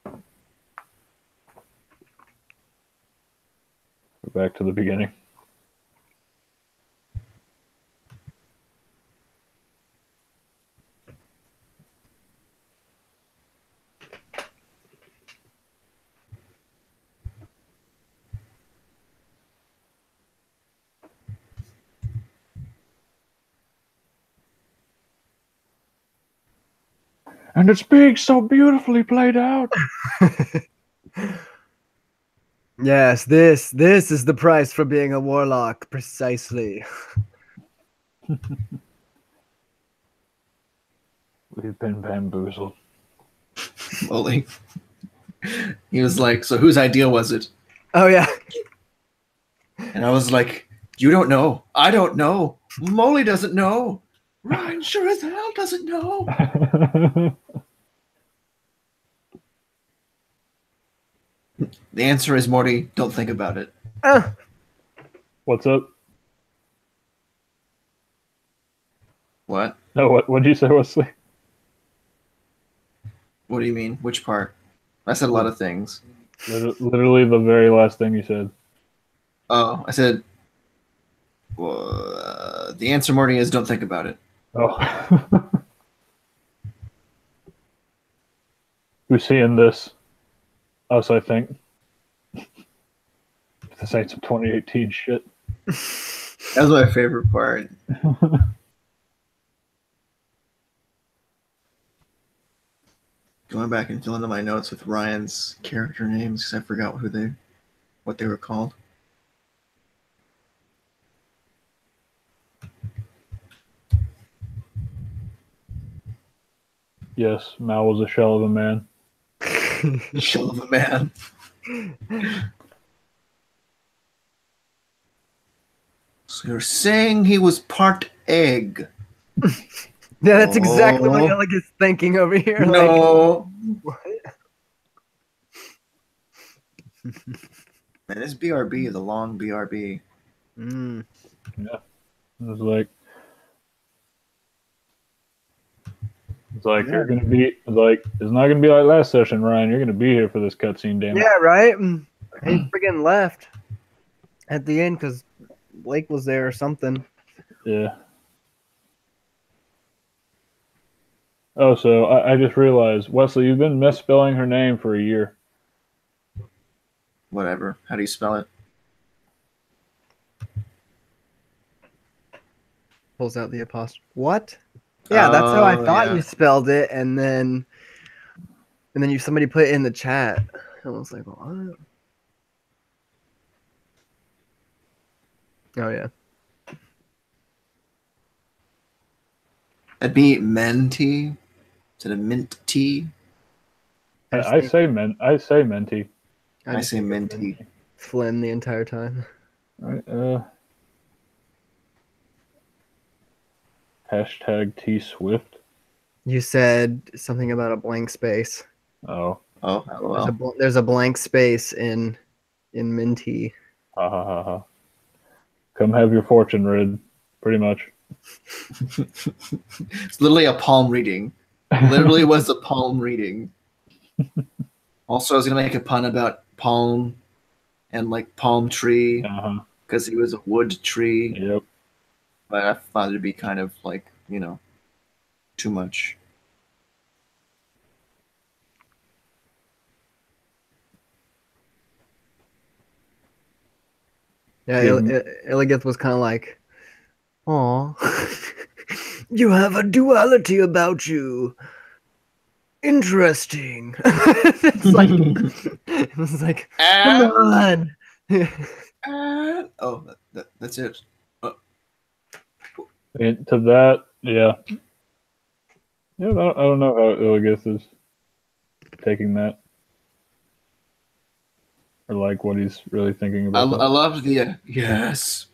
Go back to the beginning. And it's being so beautifully played out. Yes, this is the price for being a warlock, precisely. We've been bamboozled. Molly. He was like, so whose idea was it? Oh, yeah. And I was like, you don't know. I don't know. Molly doesn't know. Ryan sure as hell doesn't know. The answer is, Morty, don't think about it. What's up? What? No, what did you say, Wesley? What do you mean? Which part? I said a lot of things. Literally the very last thing you said. Oh, I said, well, the answer, Morty, is don't think about it. Oh. Who's seeing this? Us, I think. This ain't some 2018 shit. That was my favorite part. Going back and filling in my notes with Ryan's character names because I forgot what they were called. Yes, Mal was a shell of a man. Shell of a man. So you're saying he was part egg? Yeah, that's exactly what Oh. Illiget's thinking over here. No. Like, Man, this BRB is a long BRB. mm. Yeah. It's like Yeah. you're gonna be it's not gonna be like last session, Ryan. You're gonna be here for this cutscene, damn it. Yeah, right? He friggin' left at the end because Blake was there or something. Yeah. Oh, so I just realized, Wesley, you've been misspelling her name for a year. Whatever. How do you spell it? Pulls out the apostrophe. What? Yeah, that's how I Oh, thought yeah. you spelled it, and then somebody put it in the chat. I was like, what? Oh yeah. That'd be Menti. Instead of mint tea. I say Menti. I just say think of Menti. Flynn the entire time. Right, hashtag T Swift. You said something about a blank space. Oh. Oh, well. There's a blank space in Minty. Ha ha ha ha. Come have your fortune read. Pretty much. It's literally a palm reading. Literally was a palm reading. Also, I was gonna make a pun about palm and like palm tree Uh-huh. because he was a wood tree, Yep. but I thought it'd be kind of like, too much. Yeah, Illigith was kind of like, "Aw, you have a duality about you. Interesting." It's like, it was like, come on. Oh, that's it. And to that, yeah. Yeah, I don't know how Illigith is taking that. Or like what he's really thinking I about that. love the yes,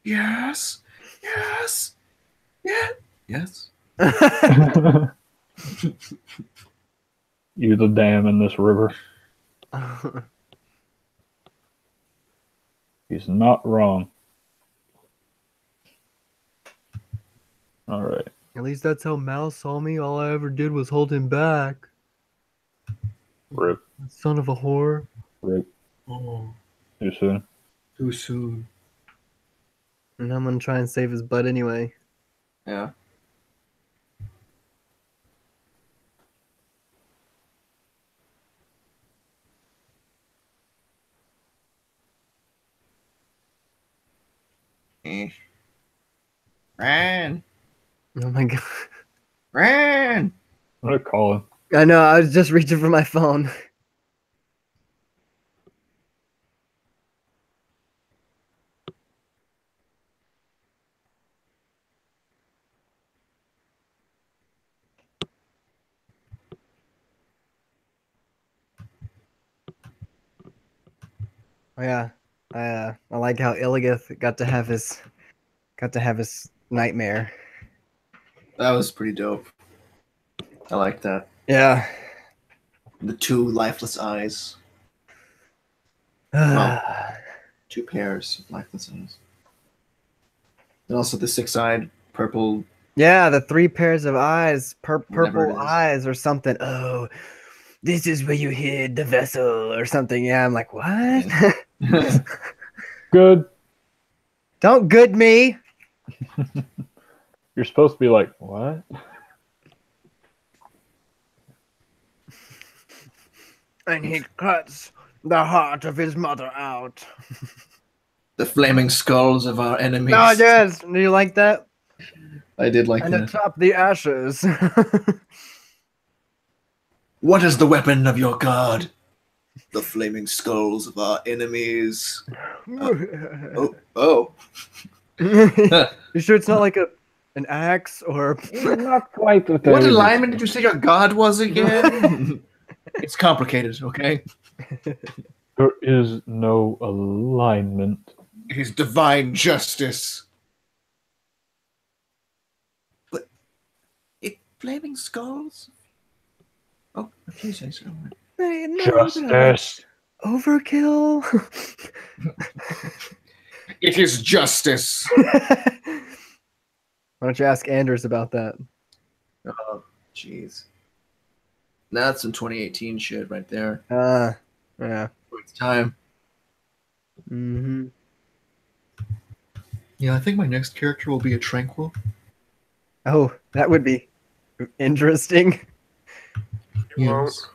yes, yes, yeah, yes. You the dam in this river. He's not wrong. All right. At least that's how Mal saw me. All I ever did was hold him back. Rip. Son of a whore. Rip. Oh, Too soon. too soon. And I'm gonna try and save his butt anyway. Yeah. Ran, Oh my god. ran. I'm gonna call him. I know, I was just reaching for my phone. Oh yeah. I like how Illigith got to have his nightmare. That was pretty dope. I like that. Yeah. The two lifeless eyes. Well, two pairs of lifeless eyes. And also the six-eyed purple. Yeah, the three pairs of eyes, Whatever it purple is. eyes or something. Oh, this is where you hid the vessel or something. Yeah, I'm like, what? Good. Don't good me. You're supposed to be like, what? And he cuts the heart of his mother out. The flaming skulls of our enemies. Oh, yes. Do you like that? I did like And that. atop the ashes. What is the weapon of your god? The flaming skulls of our enemies. Oh. You sure it's not like an axe or Not quite what What alignment did you say your god was again? It's complicated, okay? There is no alignment. It is divine justice. But it flaming skulls? Oh, a few seconds. Hey, no, Justice. overkill. It is justice. Why don't you ask Anders about that? Oh, jeez. That's some 2018 shit right there. Yeah. It's time. Mm-hmm. Yeah, I think my next character will be a tranquil. Oh, that would be interesting. You won't. Yes.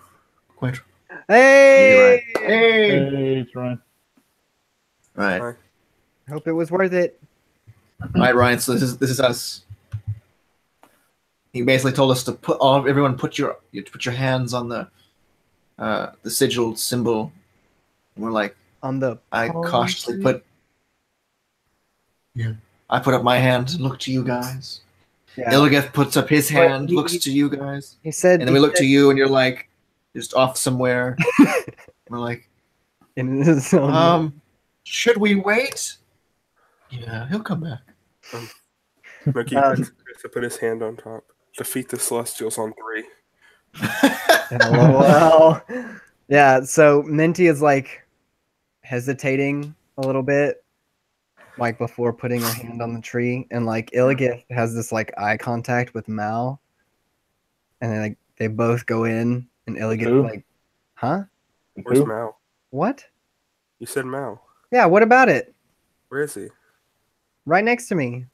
Quite. Hey! Hey! Hey, it's Ryan. Right. Hi. Hope it was worth it. All right, Ryan. So this is us. He basically told us to everyone put your hands on the sigil symbol. And we're like, On the I palm cautiously tree? put. Yeah. I put up my hand and look to you guys. Yeah. Illigeth puts up his But hand, he- looks he- to you guys, He said and then we look to you, and you're like, just off somewhere. We're like, in his own should we wait? Yeah, he'll come back. Mookie Um, to put his hand on top. Defeat the Celestials on 3. LOL. Yeah, so Minty is like hesitating a little bit, like before putting her hand on the tree, and like Illigith has this like eye contact with Mal, and then like they both go in, and Illigith Who? like, huh? Where's Who? Mal? What? You said Mal. Yeah, what about it? Where is he? Right next to me.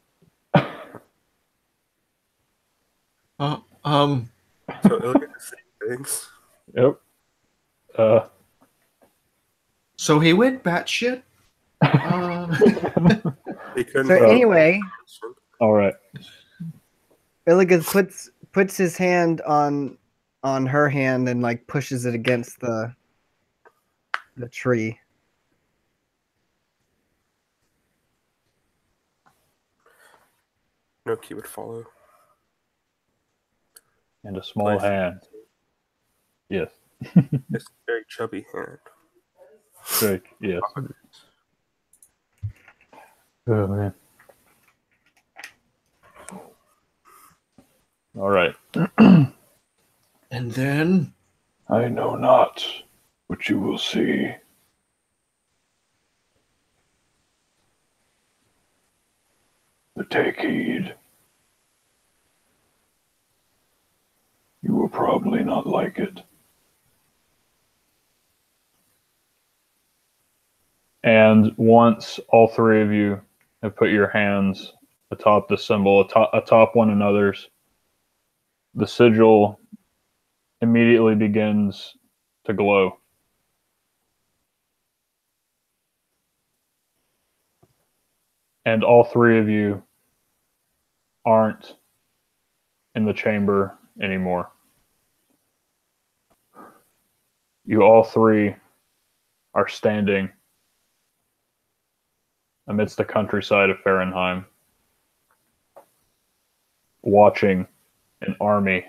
So Illigan is saying things. Yep. So he went batshit. He couldn't. So anyway, All right. Illigith puts his hand on her hand and like pushes it against the tree. Noki would follow. And a small hand. Yes. It's a very chubby hand. Great. Yes. Oh man. All right. And then I know not, but you will see. But take heed. You will probably not like it. And once all three of you have put your hands atop the symbol, atop one another's, the sigil immediately begins to glow. And all three of you aren't in the chamber anymore. You all three are standing amidst the countryside of Fahrenheim, watching an army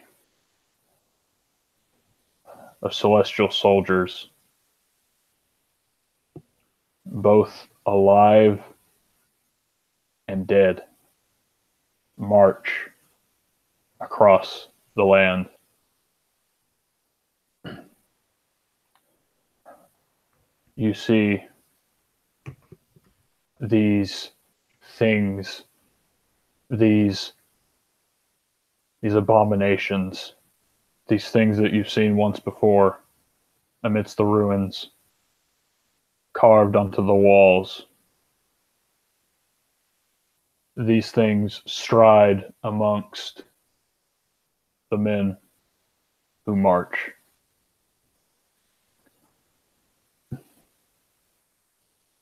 of celestial soldiers, both alive and dead, march across the land. You see these things, these abominations, these things that you've seen once before amidst the ruins, carved onto the walls. These things stride amongst the men who march.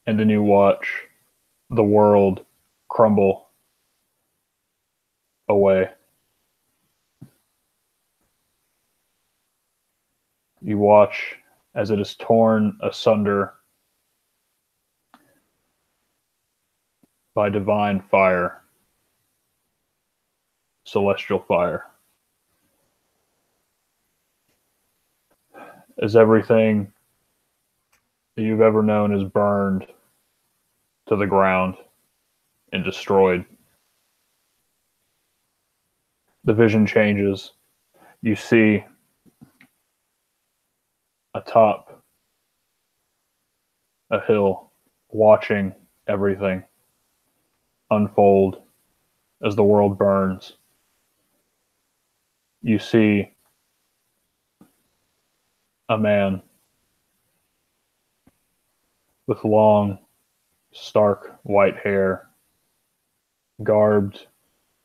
And then you watch the world crumble away. You watch as it is torn asunder by divine fire, celestial fire. As everything that you've ever known is burned to the ground and destroyed. The vision changes. You see atop a hill, watching everything unfold as the world burns. You see a man with long, stark white hair, garbed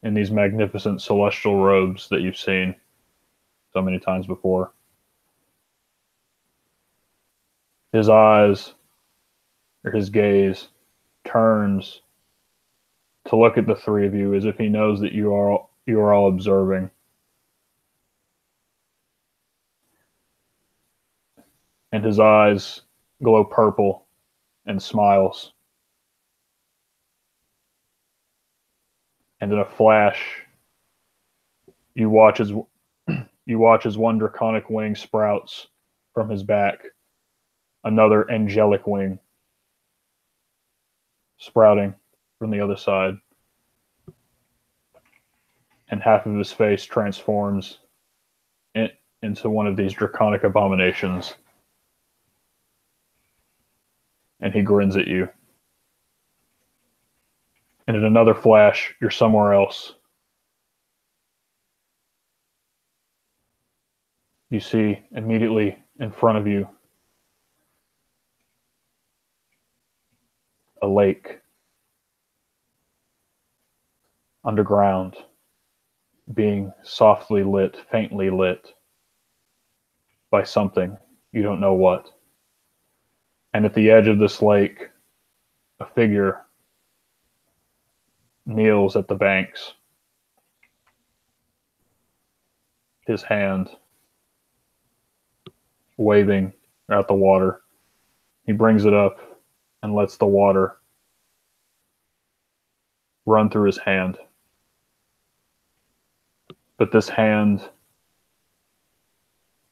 in these magnificent celestial robes that you've seen so many times before. His eyes, or his gaze, turns to look at the three of you as if he knows that you are all observing. And his eyes glow purple and smiles. And in a flash, you watch as one draconic wing sprouts from his back, another angelic wing sprouting from the other side, and half of his face transforms into one of these draconic abominations, and he grins at you. And in another flash, you're somewhere else. You see immediately in front of you a lake underground, being softly lit, faintly lit by something, you don't know what. And at the edge of this lake, a figure kneels at the banks, his hand waving out the water. He brings it up and lets the water run through his hand. But this hand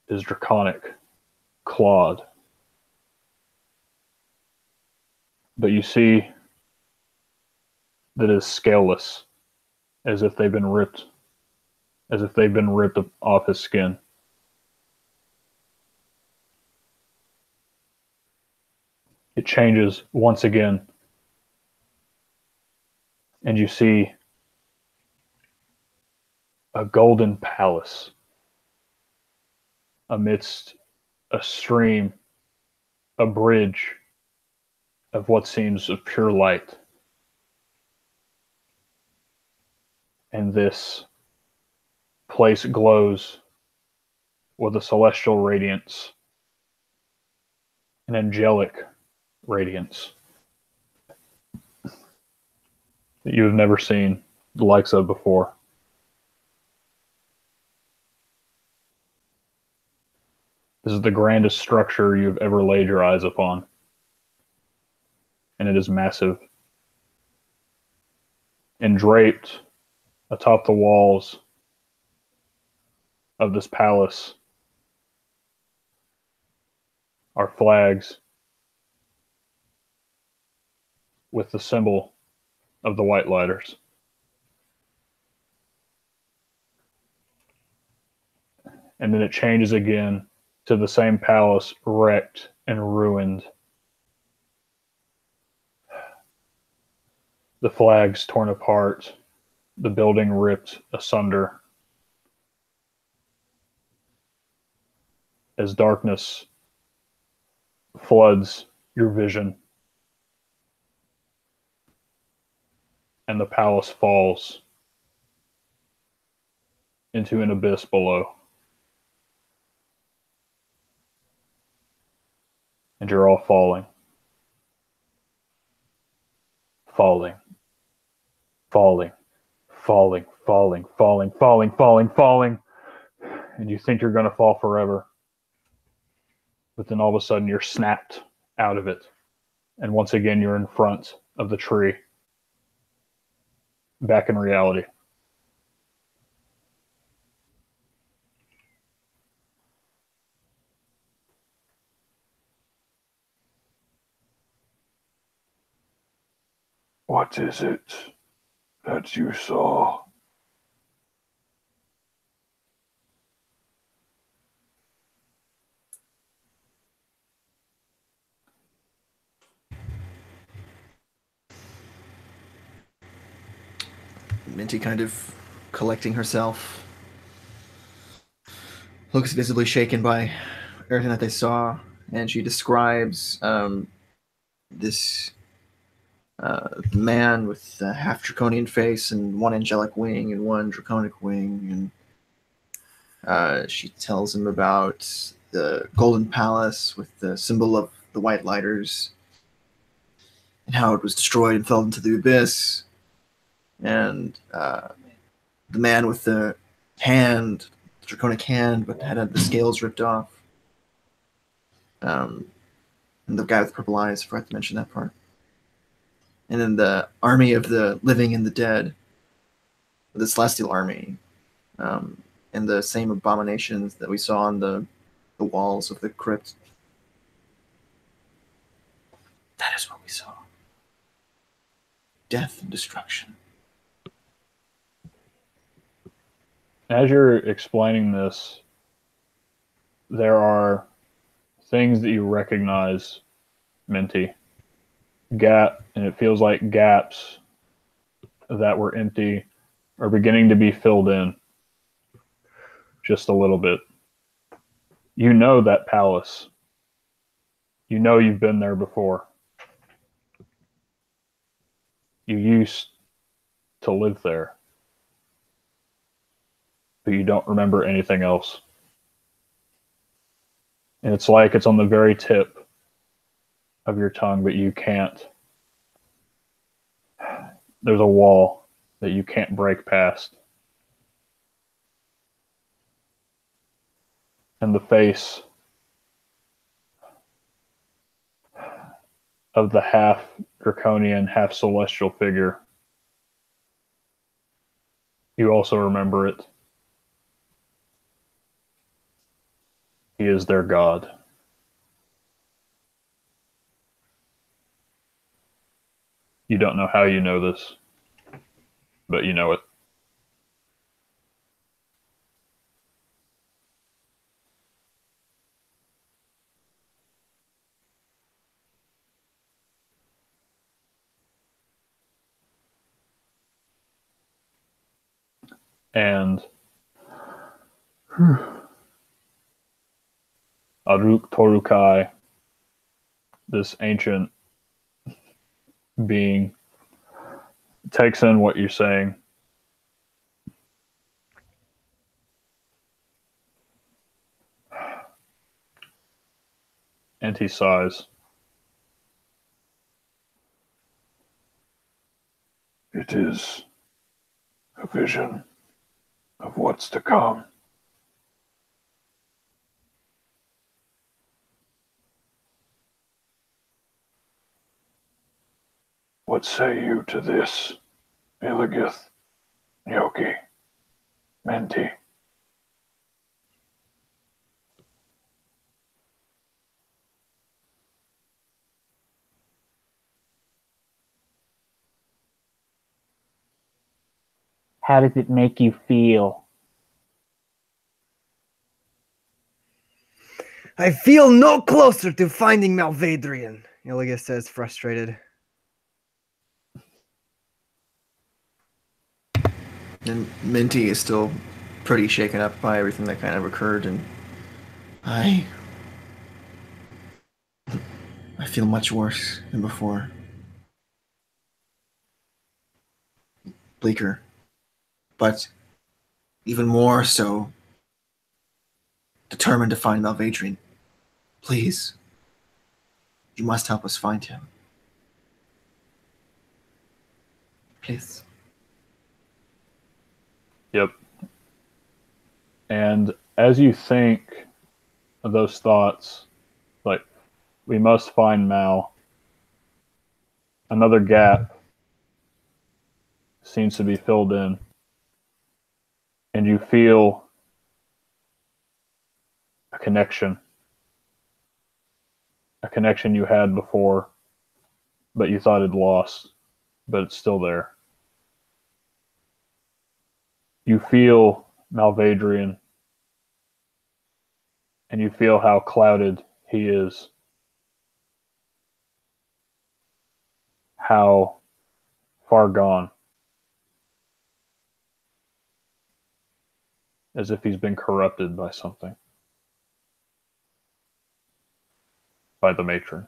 is draconic, clawed. But you see that it is scaleless, as if they've been ripped off his skin. It changes once again, and you see a golden palace amidst a stream, a bridge of what seems of pure light. And this place glows with a celestial radiance, an angelic radiance that you have never seen the likes of before. This is the grandest structure you've ever laid your eyes upon, and it is massive. And draped atop the walls of this palace are flags with the symbol of the White Lighters. And then it changes again to the same palace, wrecked and ruined. The flags torn apart, the building ripped asunder. As darkness floods your vision, and the palace falls into an abyss below. And you're all falling. Falling. Falling. Falling. Falling. Falling. Falling. Falling. Falling. And you think you're going to fall forever. But then all of a sudden you're snapped out of it. And once again you're in front of the tree. Back in reality. What is it that you saw? Minty kind of collecting herself, looks visibly shaken by everything that they saw, and she describes this man with a half draconian face and one angelic wing and one draconic wing, and she tells him about the golden palace with the symbol of the white lighters and how it was destroyed and fell into the abyss, and the man with the hand, the draconic hand, but had the scales ripped off. And the guy with purple eyes, forgot to mention that part. And then the army of the living and the dead, the celestial army, and the same abominations that we saw on the walls of the crypt. That is what we saw. Death and destruction. As you're explaining this, there are things that you recognize, Minty. And it feels like gaps that were empty are beginning to be filled in just a little bit. You know that palace. You know you've been there before. You used to live there, but you don't remember anything else. And it's like it's on the very tip of your tongue, but you can't. There's a wall that you can't break past. And the face of the half draconian, half celestial figure, you also remember it. He is their god. You don't know how you know this, but you know it. And Aruk Torukai, this ancient being, takes in what you're saying. And he sighs. It is a vision of what's to come. What say you to this, Illigith, Nyoki, Menti? How does it make you feel? I feel no closer to finding Malvadrian, Illios says, frustrated. And Minty is still pretty shaken up by everything that kind of occurred, and I feel much worse than before. Bleaker. But even more so determined to find Malvadrian. Please. You must help us find him. Please. Yep. And as you think of those thoughts, like, we must find Mal, another gap seems to be filled in. And you feel a connection you had before, but you thought it lost. but it's still there. You feel Malvadrian, and you feel how clouded he is. How far gone. As if he's been corrupted by something. By the matron.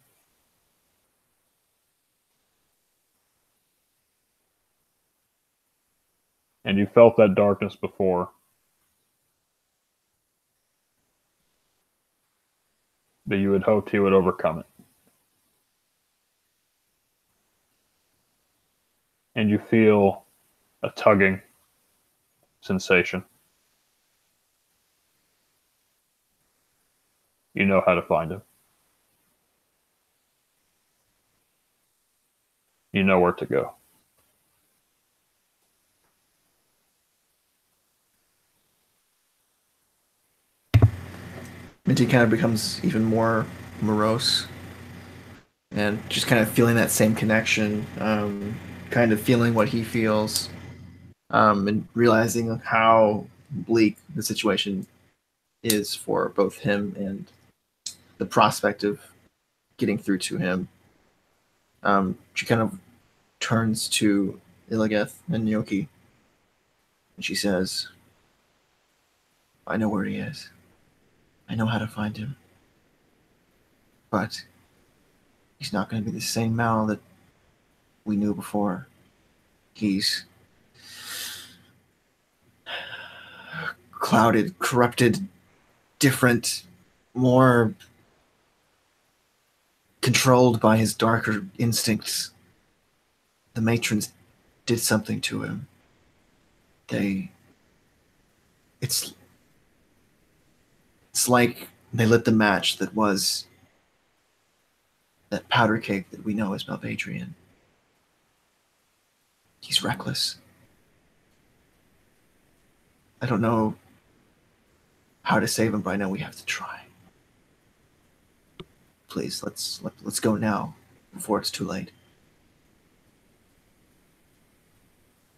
And you felt that darkness before. But you had hoped he would overcome it. And you feel a tugging sensation. You know how to find him. You know where to go. Minty kind of becomes even more morose. And just kind of feeling that same connection, kind of feeling what he feels, and realizing how bleak the situation is for both him and the prospect of getting through to him. She kind of turns to Illigeth and Yoki, and she says, I know where he is. I know how to find him. But he's not going to be the same Mal that we knew before. He's clouded, corrupted, different, more controlled by his darker instincts. The matrons did something to him. It's like they lit the match that was that powder cake that we know as Malvadrian. He's reckless. I don't know how to save him, but I know we have to try. Please, let's go now, before it's too late.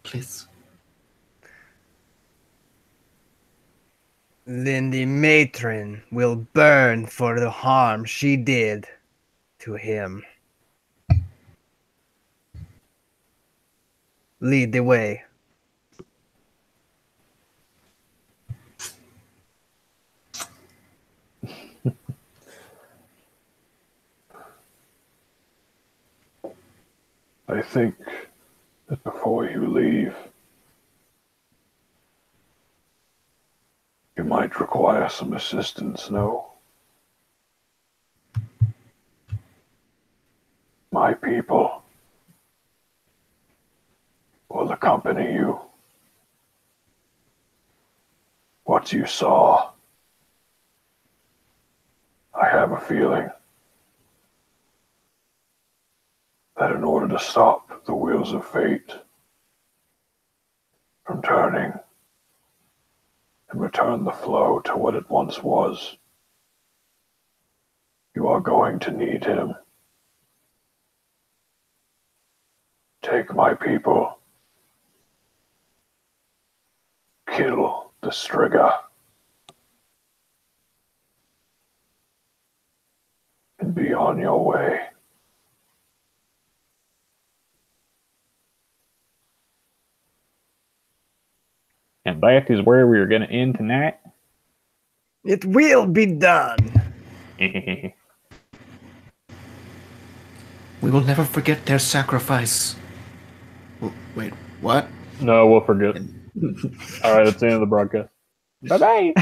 Please. Then the matron will burn for the harm she did to him. Lead the way. I think that before you leave, you might require some assistance, no? My people will accompany you. What you saw, I have a feeling that in order to stop the wheels of fate from turning and return the flow to what it once was, you are going to need him. Take my people. Kill the Striga. And be on your way. And that is where we are going to end tonight. It will be done. We will never forget their sacrifice. Wait, what? No, we'll forget. All right, that's the end of the broadcast. Bye-bye.